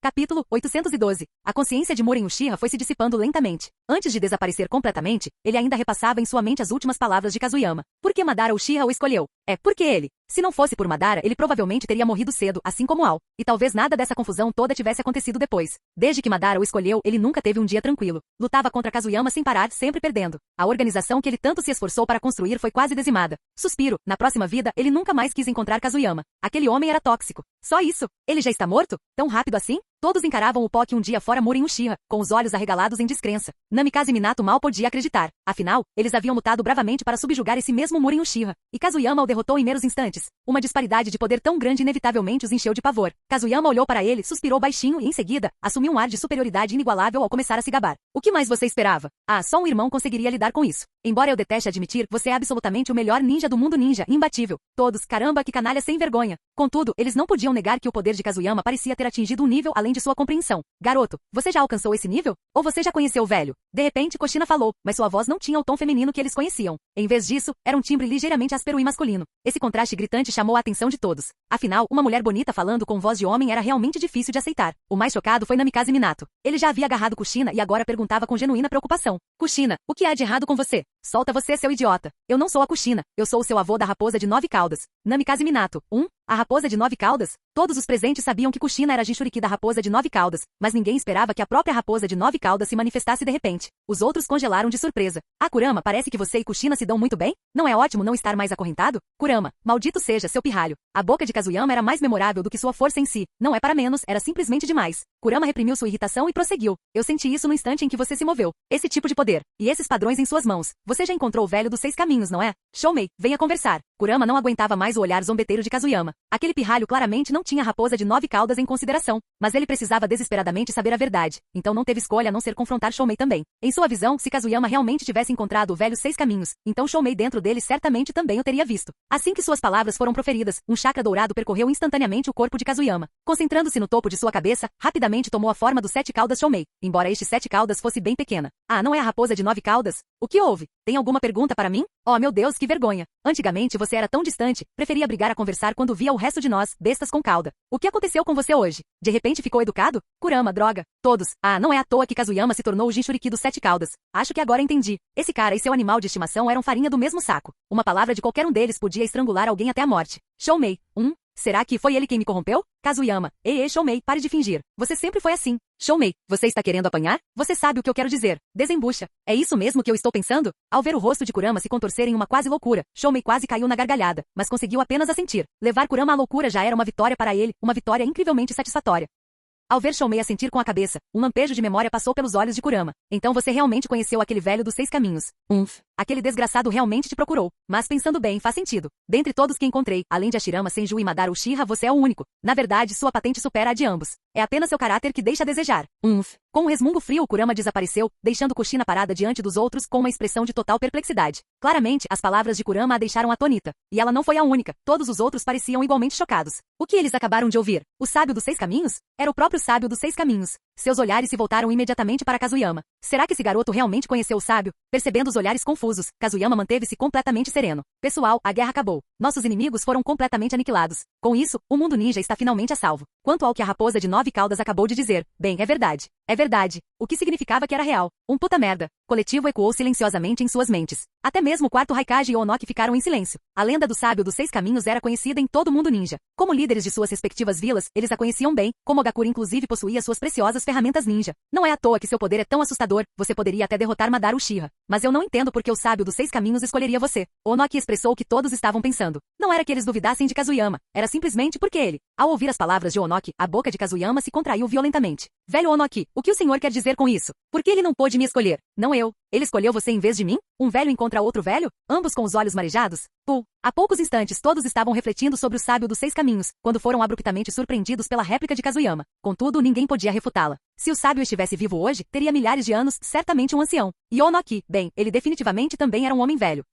Capítulo 812. A consciência de Muren Uchiha foi se dissipando lentamente. Antes de desaparecer completamente, ele ainda repassava em sua mente as últimas palavras de Kazuyama. Por que Madara Uchiha o escolheu? Porque ele. Se não fosse por Madara, ele provavelmente teria morrido cedo, assim como Ao. E talvez nada dessa confusão toda tivesse acontecido depois. Desde que Madara o escolheu, ele nunca teve um dia tranquilo. Lutava contra Kazuyama sem parar, sempre perdendo. A organização que ele tanto se esforçou para construir foi quase dizimada. Suspiro. Na próxima vida, ele nunca mais quis encontrar Kazuyama. Aquele homem era tóxico. Só isso. Ele já está morto? Tão rápido assim? Todos encaravam o que um dia fora Muren Uchiha, com os olhos arregalados em descrença. Namikaze Minato mal podia acreditar. Afinal, eles haviam lutado bravamente para subjugar esse mesmo Muren Uchiha. E Kazuyama o derrotou em meros instantes. Uma disparidade de poder tão grande inevitavelmente os encheu de pavor. Kazuyama olhou para ele, suspirou baixinho e em seguida, assumiu um ar de superioridade inigualável ao começar a se gabar. O que mais você esperava? Só um irmão conseguiria lidar com isso. Embora eu deteste admitir, você é absolutamente o melhor ninja do mundo ninja, imbatível. Todos, caramba, que canalha sem vergonha. Contudo, eles não podiam negar que o poder de Kazuyama parecia ter atingido um nível além de sua compreensão. Garoto, você já alcançou esse nível? Ou você já conheceu o velho? De repente, Kushina falou, mas sua voz não tinha o tom feminino que eles conheciam. Em vez disso, era um timbre ligeiramente áspero e masculino. Esse contraste gritante chamou a atenção de todos. Afinal, uma mulher bonita falando com voz de homem era realmente difícil de aceitar. O mais chocado foi Namikaze Minato. Ele já havia agarrado Kushina e agora perguntava com genuína preocupação. Kushina, o que há de errado com você? Solta você, seu idiota. Eu não sou a Kushina. Eu sou o seu avô da raposa de 9 caudas. Namikaze Minato. A raposa de 9 caudas? Todos os presentes sabiam que Kushina era Jinchuriki da raposa de 9 caudas, mas ninguém esperava que a própria raposa de 9 caudas se manifestasse de repente. Os outros congelaram de surpresa. Kurama, parece que você e Kushina se dão muito bem? Não é ótimo não estar mais acorrentado? Kurama, maldito seja, seu pirralho. A boca de Kazuyama era mais memorável do que sua força em si. Não é para menos, era simplesmente demais. Kurama reprimiu sua irritação e prosseguiu. Eu senti isso no instante em que você se moveu. Esse tipo de poder. E esses padrões em suas mãos. Você já encontrou o velho dos 6 caminhos, não é? Shoumei, venha conversar. Kurama não aguentava mais o olhar zombeteiro de Kazuyama. Aquele pirralho claramente não tinha a raposa de 9 caudas em consideração, mas ele precisava desesperadamente saber a verdade, então não teve escolha a não ser confrontar Shoumei também. Em sua visão, se Kazuyama realmente tivesse encontrado o velho 6 caminhos, então Shoumei dentro dele certamente também o teria visto. Assim que suas palavras foram proferidas, um chakra dourado percorreu instantaneamente o corpo de Kazuyama. Concentrando-se no topo de sua cabeça, rapidamente tomou a forma dos 7 caudas Shoumei, embora este 7 caudas fosse bem pequena. Não é a raposa de 9 caudas? O que houve? Tem alguma pergunta para mim? Oh meu Deus, que vergonha. Antigamente você era tão distante, preferia brigar a conversar quando via o resto de nós, bestas com cauda. O que aconteceu com você hoje? De repente ficou educado? Kurama, droga. Todos. Não é à toa que Kazuyama se tornou o Jinchuriki dos 7 caudas. Acho que agora entendi. Esse cara e seu animal de estimação eram farinha do mesmo saco. Uma palavra de qualquer um deles podia estrangular alguém até a morte. Shoumei. Será que foi ele quem me corrompeu? Kazuyama. Shoumei, pare de fingir. Você sempre foi assim. Shoumei, você está querendo apanhar? Você sabe o que eu quero dizer. Desembucha. É isso mesmo que eu estou pensando? Ao ver o rosto de Kurama se contorcer em uma quase loucura, Shoumei quase caiu na gargalhada, mas conseguiu apenas assentir. Levar Kurama à loucura já era uma vitória para ele, uma vitória incrivelmente satisfatória. Ao ver Shoumei assentir com a cabeça, um lampejo de memória passou pelos olhos de Kurama. Então você realmente conheceu aquele velho dos 6 caminhos. Aquele desgraçado realmente te procurou. Mas pensando bem, faz sentido. Dentre todos que encontrei, além de Hashirama, Senju e Madara Uchiha, você é o único. Na verdade, sua patente supera a de ambos. É apenas seu caráter que deixa a desejar. Com um resmungo frio, Kurama desapareceu, deixando Kushina parada diante dos outros com uma expressão de total perplexidade. Claramente, as palavras de Kurama a deixaram atônita. E ela não foi a única. Todos os outros pareciam igualmente chocados. O que eles acabaram de ouvir? O sábio dos 6 caminhos? Era o próprio sábio dos 6 caminhos. Seus olhares se voltaram imediatamente para Kazuyama. Será que esse garoto realmente conheceu o sábio? Percebendo os olhares confusos, Kazuyama manteve-se completamente sereno. Pessoal, a guerra acabou. Nossos inimigos foram completamente aniquilados. Com isso, o mundo ninja está finalmente a salvo. Quanto ao que a raposa de 9 caudas acabou de dizer, bem, é verdade. É verdade. O que significava que era real. Um puta merda. Coletivo ecoou silenciosamente em suas mentes. Até mesmo o quarto Raikage e Onoki ficaram em silêncio. A lenda do sábio dos 6 caminhos era conhecida em todo o mundo ninja. Como líderes de suas respectivas vilas, eles a conheciam bem, como Gakura inclusive possuía suas preciosas ferramentas ninja. Não é à toa que seu poder é tão assustador, você poderia até derrotar Madara Uchiha. Mas eu não entendo por que o sábio dos 6 caminhos escolheria você. Onoki expressou o que todos estavam pensando. Não era que eles duvidassem de Kazuyama, era simplesmente porque ele. Ao ouvir as palavras de Onoki, a boca de Kazuyama se contraiu violentamente. Velho Onoki, o que o senhor quer dizer com isso? Por que ele não pôde me escolher? Não eu. Ele escolheu você em vez de mim? Um velho encontra outro velho? Ambos com os olhos marejados? Há poucos instantes todos estavam refletindo sobre o sábio dos 6 caminhos, quando foram abruptamente surpreendidos pela réplica de Kazuyama. Contudo, ninguém podia refutá-la. Se o sábio estivesse vivo hoje, teria milhares de anos, certamente um ancião. E Onoki, bem, ele definitivamente também era um homem velho.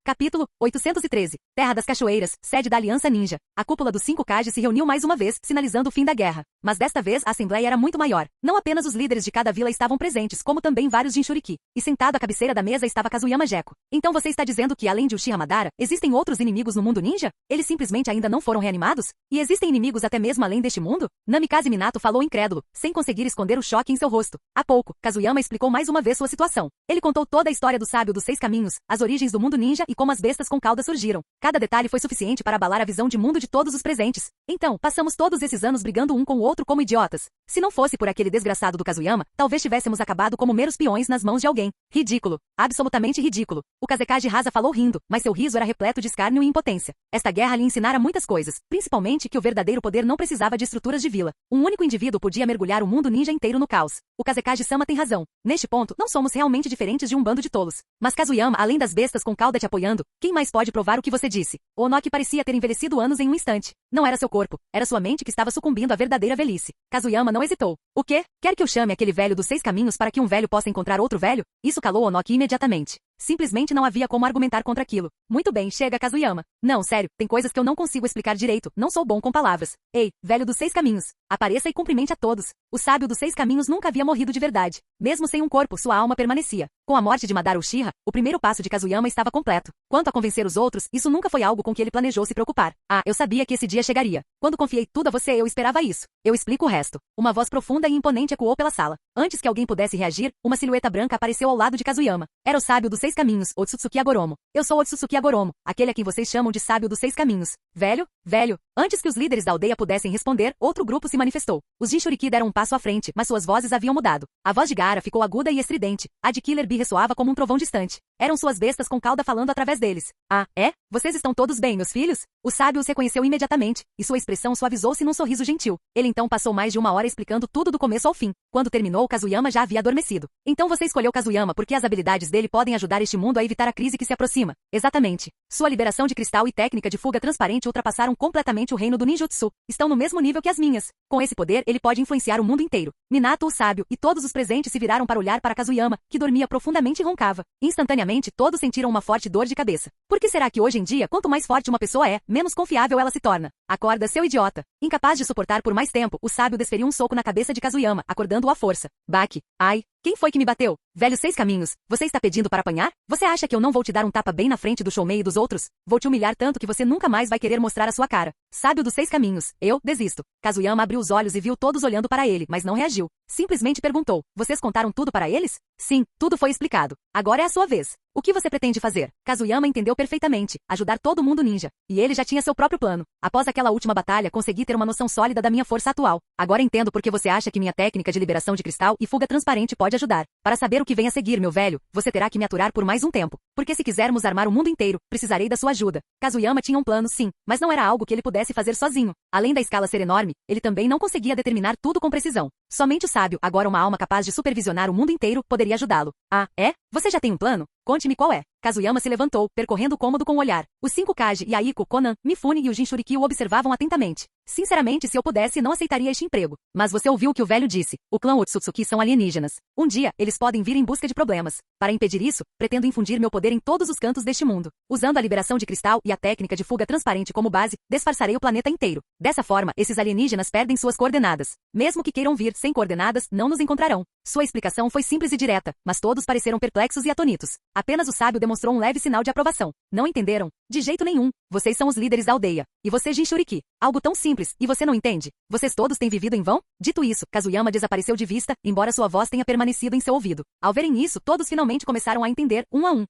Capítulo 813. Terra das Cachoeiras, sede da Aliança Ninja. A cúpula dos 5 Kages se reuniu mais uma vez, sinalizando o fim da guerra. Mas desta vez a assembleia era muito maior. Não apenas os líderes de cada vila estavam presentes, como também vários Jinchuriki. E sentado à cabeceira da mesa estava Kazuyama Gecko. Então você está dizendo que além de Uchiha Madara, existem outros inimigos no mundo ninja? Eles simplesmente ainda não foram reanimados? E existem inimigos até mesmo além deste mundo? Namikaze Minato falou incrédulo, sem conseguir esconder o choque em seu rosto. Há pouco, Kazuyama explicou mais uma vez sua situação. Ele contou toda a história do sábio dos 6 caminhos, as origens do mundo ninja e como as bestas com caudas surgiram. Cada detalhe foi suficiente para abalar a visão de mundo de todos os presentes. Então, passamos todos esses anos brigando um com o outro como idiotas. Se não fosse por aquele desgraçado do Kazuyama, talvez tivéssemos acabado como meros peões nas mãos de alguém. Ridículo. Absolutamente ridículo. O Kazekage Rasa falou rindo, mas seu riso era repleto de escárnio e impotência. Esta guerra lhe ensinara muitas coisas, principalmente que o verdadeiro poder não precisava de estruturas de vila. Um único indivíduo podia mergulhar o mundo ninja inteiro no caos. O Kazekage-sama tem razão. Neste ponto, não somos realmente diferentes de um bando de tolos. Mas Kazuyama, além das bestas com cauda te apoiando, quem mais pode provar o que você disse? Onoki parecia ter envelhecido anos em um instante. Não era seu corpo, era sua mente que estava sucumbindo à verdadeira velhice. Kazuyama não hesitou. O quê? Quer que eu chame aquele velho dos 6 caminhos para que um velho possa encontrar outro velho? Isso calou Onoki imediatamente. Simplesmente não havia como argumentar contra aquilo. Muito bem, chega Kazuyama. Não, sério, tem coisas que eu não consigo explicar direito, não sou bom com palavras. Ei, velho dos 6 caminhos, apareça e cumprimente a todos. O sábio dos 6 caminhos nunca havia morrido de verdade. Mesmo sem um corpo, sua alma permanecia. Com a morte de Madara Uchiha, o primeiro passo de Kazuyama estava completo. Quanto a convencer os outros, isso nunca foi algo com que ele planejou se preocupar. Eu sabia que esse dia chegaria. Quando confiei tudo a você, eu esperava isso. Eu explico o resto. Uma voz profunda e imponente ecoou pela sala. Antes que alguém pudesse reagir, uma silhueta branca apareceu ao lado de Kazuyama. Era o sábio dos 6 caminhos, Otsutsuki Agoromo. Eu sou Otsutsuki Agoromo, aquele a quem vocês chamam de sábio dos 6 caminhos. Velho? Velho. Antes que os líderes da aldeia pudessem responder, outro grupo se manifestou. Os Jinchuriki deram um passo à frente, mas suas vozes haviam mudado. A voz de Gaara ficou aguda e estridente. A de Killer Bee ressoava como um trovão distante. Eram suas bestas com cauda falando através deles. É? Vocês estão todos bem, meus filhos? O sábio os reconheceu imediatamente, e sua expressão suavizou-se num sorriso gentil. Ele então passou mais de 1 hora explicando tudo do começo ao fim. Quando terminou, Kazuyama já havia adormecido. Então você escolheu Kazuyama porque as habilidades dele podem ajudar este mundo a evitar a crise que se aproxima. Exatamente. Sua liberação de cristal e técnica de fuga transparente ultrapassaram completamente o reino do ninjutsu. Estão no mesmo nível que as minhas. Com esse poder, ele pode influenciar o mundo inteiro. Minato, o sábio, e todos os presentes se viraram para olhar para Kazuyama, que dormia profundamente e roncava. Instantaneamente, todos sentiram uma forte dor de cabeça. Por que será que hoje em dia, quanto mais forte uma pessoa é, menos confiável ela se torna? Acorda, seu idiota. Incapaz de suportar por mais tempo, o sábio desferiu um soco na cabeça de Kazuyama, acordando-o à força. Baque. Ai. Quem foi que me bateu? Velho 6 caminhos, você está pedindo para apanhar? Você acha que eu não vou te dar um tapa bem na frente do Shoumei e dos outros? Vou te humilhar tanto que você nunca mais vai querer mostrar a sua cara. Sábio dos 6 caminhos, eu desisto. Kazuyama abriu os olhos e viu todos olhando para ele, mas não reagiu. Simplesmente perguntou, vocês contaram tudo para eles? Sim, tudo foi explicado. Agora é a sua vez. O que você pretende fazer? Kazuyama entendeu perfeitamente. Ajudar todo mundo ninja. E ele já tinha seu próprio plano. Após aquela última batalha, consegui ter uma noção sólida da minha força atual. Agora entendo por que você acha que minha técnica de liberação de cristal e fuga transparente pode ajudar. Para saber o que vem a seguir, meu velho, você terá que me aturar por mais um tempo. Porque se quisermos armar o mundo inteiro, precisarei da sua ajuda. Kazuyama tinha um plano, sim, mas não era algo que ele pudesse fazer sozinho. Além da escala ser enorme, ele também não conseguia determinar tudo com precisão. Somente o sábio, agora uma alma capaz de supervisionar o mundo inteiro, poderia ajudá-lo. Ah, é? Você já tem um plano? Conte-me qual é. Kazuyama se levantou, percorrendo o cômodo com o olhar. Os 5 Kage, Yaiko, Konan, Mifune e o Jinchuriki o observavam atentamente. Sinceramente, se eu pudesse, não aceitaria este emprego. Mas você ouviu o que o velho disse. O clã Otsutsuki são alienígenas. Um dia, eles podem vir em busca de problemas. Para impedir isso, pretendo infundir meu poder em todos os cantos deste mundo. Usando a liberação de cristal e a técnica de fuga transparente como base, disfarçarei o planeta inteiro. Dessa forma, esses alienígenas perdem suas coordenadas. Mesmo que queiram vir sem coordenadas, não nos encontrarão. Sua explicação foi simples e direta, mas todos pareceram perplexos e atônitos. Apenas o sábio demonstrou um leve sinal de aprovação. Não entenderam? De jeito nenhum. Vocês são os líderes da aldeia. E você, Jinchuriki. Algo tão simples, e você não entende? Vocês todos têm vivido em vão? Dito isso, Kazuyama desapareceu de vista, embora sua voz tenha permanecido em seu ouvido. Ao verem isso, todos finalmente começaram a entender, um a um.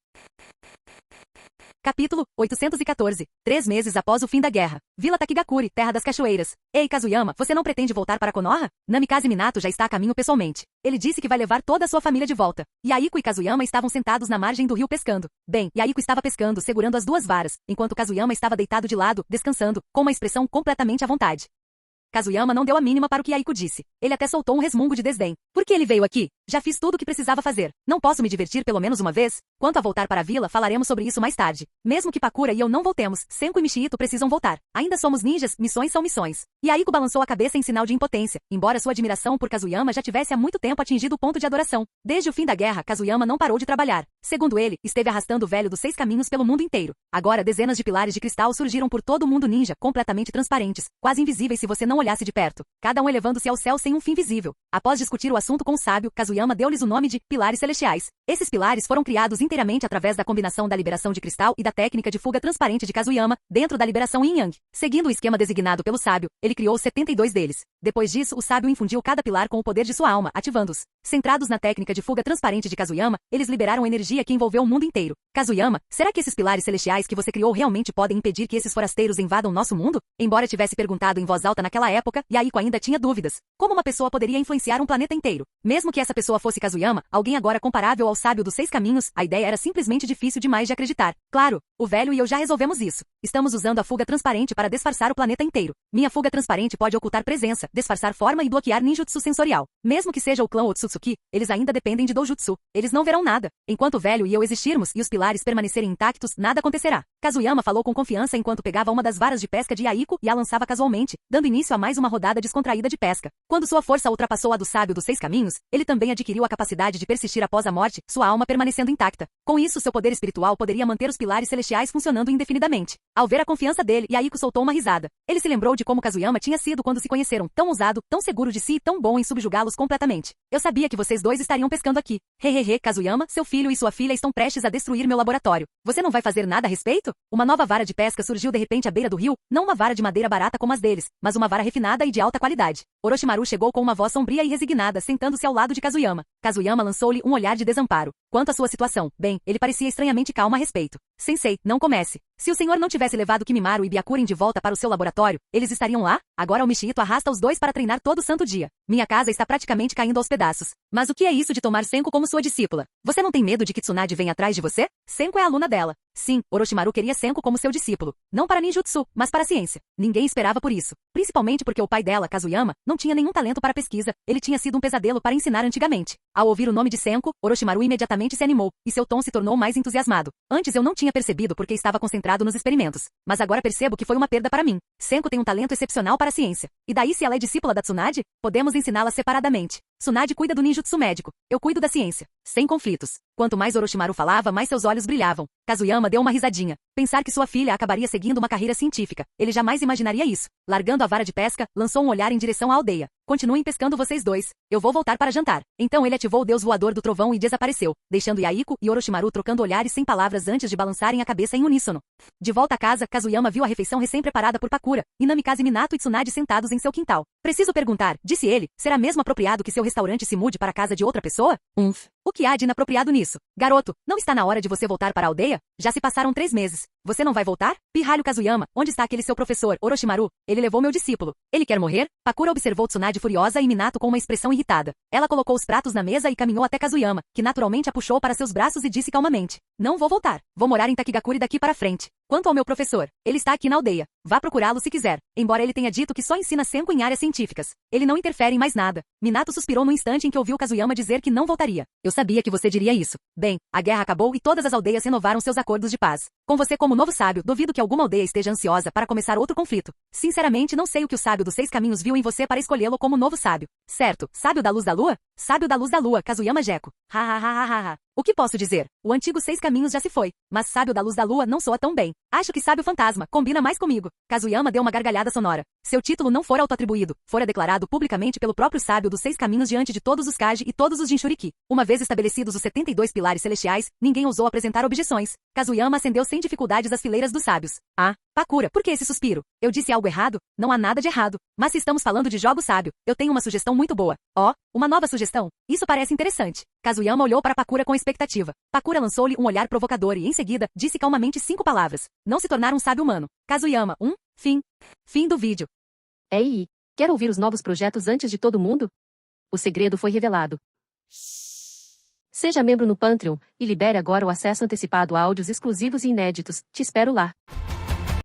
Capítulo 814. 3 meses após o fim da guerra. Vila Takigakuri, Terra das Cachoeiras. Ei, Kazuyama, você não pretende voltar para Konoha? Namikaze Minato já está a caminho pessoalmente. Ele disse que vai levar toda a sua família de volta. Yaiko e Kazuyama estavam sentados na margem do rio pescando. Bem, Yaiko estava pescando, segurando as 2 varas, enquanto Kazuyama estava deitado de lado, descansando, com uma expressão completamente à vontade. Kazuyama não deu a mínima para o que Yaiko disse. Ele até soltou um resmungo de desdém. Por que ele veio aqui? Já fiz tudo o que precisava fazer. Não posso me divertir pelo menos uma vez? Quanto a voltar para a vila, falaremos sobre isso mais tarde. Mesmo que Pakura e eu não voltemos, Senko e Michiito precisam voltar. Ainda somos ninjas, missões são missões. Yaiko balançou a cabeça em sinal de impotência, embora sua admiração por Kazuyama já tivesse há muito tempo atingido o ponto de adoração. Desde o fim da guerra, Kazuyama não parou de trabalhar. Segundo ele, esteve arrastando o velho dos 6 caminhos pelo mundo inteiro. Agora, dezenas de pilares de cristal surgiram por todo o mundo ninja, completamente transparentes, quase invisíveis se você não olhasse de perto. Cada um elevando-se ao céu sem um fim visível. Após discutir o assunto com o sábio, Kazuyama deu-lhes o nome de pilares celestiais. Esses pilares foram criados inteiramente através da combinação da liberação de cristal e da técnica de fuga transparente de Kazuyama, dentro da liberação Yin Yang. Seguindo o esquema designado pelo sábio, ele criou 72 deles. Depois disso, o sábio infundiu cada pilar com o poder de sua alma, ativando-os. Centrados na técnica de fuga transparente de Kazuyama, eles liberaram energia que envolveu o mundo inteiro. Kazuyama, será que esses pilares celestiais que você criou realmente podem impedir que esses forasteiros invadam nosso mundo? Embora tivesse perguntado em voz alta naquela época, Yaiko ainda tinha dúvidas. Como uma pessoa poderia influenciar um planeta inteiro? Mesmo que essa pessoa fosse Kazuyama, alguém agora comparável ao sábio dos 6 caminhos, a ideia era simplesmente difícil demais de acreditar. Claro, o velho e eu já resolvemos isso. Estamos usando a fuga transparente para disfarçar o planeta inteiro. Minha fuga transparente pode ocultar presença, disfarçar forma e bloquear ninjutsu sensorial. Mesmo que seja o clã Otsutsuki, eles ainda dependem de doujutsu. Eles não verão nada. Enquanto o velho e eu existirmos e os pilares permanecerem intactos, nada acontecerá. Kazuyama falou com confiança enquanto pegava uma das varas de pesca de Yaiko e a lançava casualmente, dando início a mais uma rodada descontraída de pesca. Quando sua força ultrapassou a do sábio dos 6 caminhos, ele também adquiriu a capacidade de persistir após a morte, sua alma permanecendo intacta. Com isso, seu poder espiritual poderia manter os pilares celestiais funcionando indefinidamente. Ao ver a confiança dele, Yaiko soltou uma risada. Ele se lembrou de como Kazuyama tinha sido quando se conheceram, tão ousado, tão seguro de si e tão bom em subjugá-los completamente. Eu sabia que vocês dois estariam pescando aqui. Hehehe, Kazuyama, seu filho e sua filha estão prestes a destruir meu laboratório. Você não vai fazer nada a respeito? Uma nova vara de pesca surgiu de repente à beira do rio, não uma vara de madeira barata como as deles, mas uma vara refinada e de alta qualidade. Orochimaru chegou com uma voz sombria e resignada, sentando-se ao lado de Kazuyama. Kazuyama lançou-lhe um olhar de desamparo. Quanto à sua situação, bem, ele parecia estranhamente calmo a respeito. Sensei, não comece. Se o senhor não tivesse levado Kimimaru e Byakuren de volta para o seu laboratório, eles estariam lá? Agora o Michiito arrasta os dois para treinar todo santo dia. Minha casa está praticamente caindo aos pedaços. Mas o que é isso de tomar Senko como sua discípula? Você não tem medo de que Tsunade venha atrás de você? Senko é aluna dela. Sim, Orochimaru queria Senko como seu discípulo. Não para ninjutsu, mas para a ciência. Ninguém esperava por isso. Principalmente porque o pai dela, Kazuyama, não tinha nenhum talento para pesquisa. Ele tinha sido um pesadelo para ensinar antigamente. Ao ouvir o nome de Senko, Orochimaru imediatamente se animou, e seu tom se tornou mais entusiasmado. Antes eu não tinha percebido porque estava concentrado nos experimentos. Mas agora percebo que foi uma perda para mim. Senko tem um talento excepcional para a ciência. E daí se ela é discípula da Tsunade, podemos ensiná-la separadamente. Tsunade cuida do ninjutsu médico. Eu cuido da ciência. Sem conflitos. Quanto mais Orochimaru falava, mais seus olhos brilhavam. Kazuyama deu uma risadinha. Pensar que sua filha acabaria seguindo uma carreira científica. Ele jamais imaginaria isso. Largando a vara de pesca, lançou um olhar em direção à aldeia. Continuem pescando vocês dois. Eu vou voltar para jantar. Então ele ativou o deus voador do trovão e desapareceu, deixando Yaiko e Orochimaru trocando olhares sem palavras antes de balançarem a cabeça em uníssono. De volta a casa, Kazuyama viu a refeição recém-preparada por Pakura, e Namikaze Minato e Tsunade sentados em seu quintal. Preciso perguntar, disse ele, será mesmo apropriado que seu restaurante se mude para a casa de outra pessoa? O que há de inapropriado nisso? Garoto, não está na hora de você voltar para a aldeia? Já se passaram 3 meses. Você não vai voltar? Pirralho Kazuyama, onde está aquele seu professor, Orochimaru? Ele levou meu discípulo. Ele quer morrer? Pakura observou Tsunade furiosa e Minato com uma expressão irritada. Ela colocou os pratos na mesa e caminhou até Kazuyama, que naturalmente a puxou para seus braços e disse calmamente: não vou voltar. Vou morar em Takigakure daqui para frente. Quanto ao meu professor, ele está aqui na aldeia. Vá procurá-lo se quiser, embora ele tenha dito que só ensina Senko em áreas científicas. Ele não interfere em mais nada. Minato suspirou no instante em que ouviu Kazuyama dizer que não voltaria. Eu sabia que você diria isso. Bem, a guerra acabou e todas as aldeias renovaram seus acordos de paz. Com você como novo sábio, duvido que alguma aldeia esteja ansiosa para começar outro conflito. Sinceramente, não sei o que o sábio dos 6 caminhos viu em você para escolhê-lo como novo sábio. Certo, sábio da luz da lua? Sábio da luz da lua, Kazuyama Jeko. Ha. O que posso dizer? O antigo 6 caminhos já se foi, mas sábio da luz da lua não soa tão bem. Acho que sábio fantasma combina mais comigo. Kazuyama deu uma gargalhada sonora. Seu título não fora autoatribuído, fora declarado publicamente pelo próprio sábio dos 6 caminhos diante de todos os Kaji e todos os Jinchuriki. Uma vez estabelecidos os 72 pilares celestiais, ninguém ousou apresentar objeções. Kazuyama ascendeu sem dificuldades às fileiras dos sábios. Ah, Pakura, por que esse suspiro? Eu disse algo errado? Não há nada de errado. Mas se estamos falando de jogo sábio, eu tenho uma sugestão muito boa. Uma nova sugestão? Isso parece interessante. Kazuyama olhou para Pakura com expectativa. Pakura lançou-lhe um olhar provocador e, em seguida, disse calmamente 5 palavras. Não se tornar um sábio humano. Kazuyama, fim. Fim do vídeo. Ei, quer ouvir os novos projetos antes de todo mundo? O segredo foi revelado. Seja membro no Patreon e libere agora o acesso antecipado a áudios exclusivos e inéditos. Te espero lá.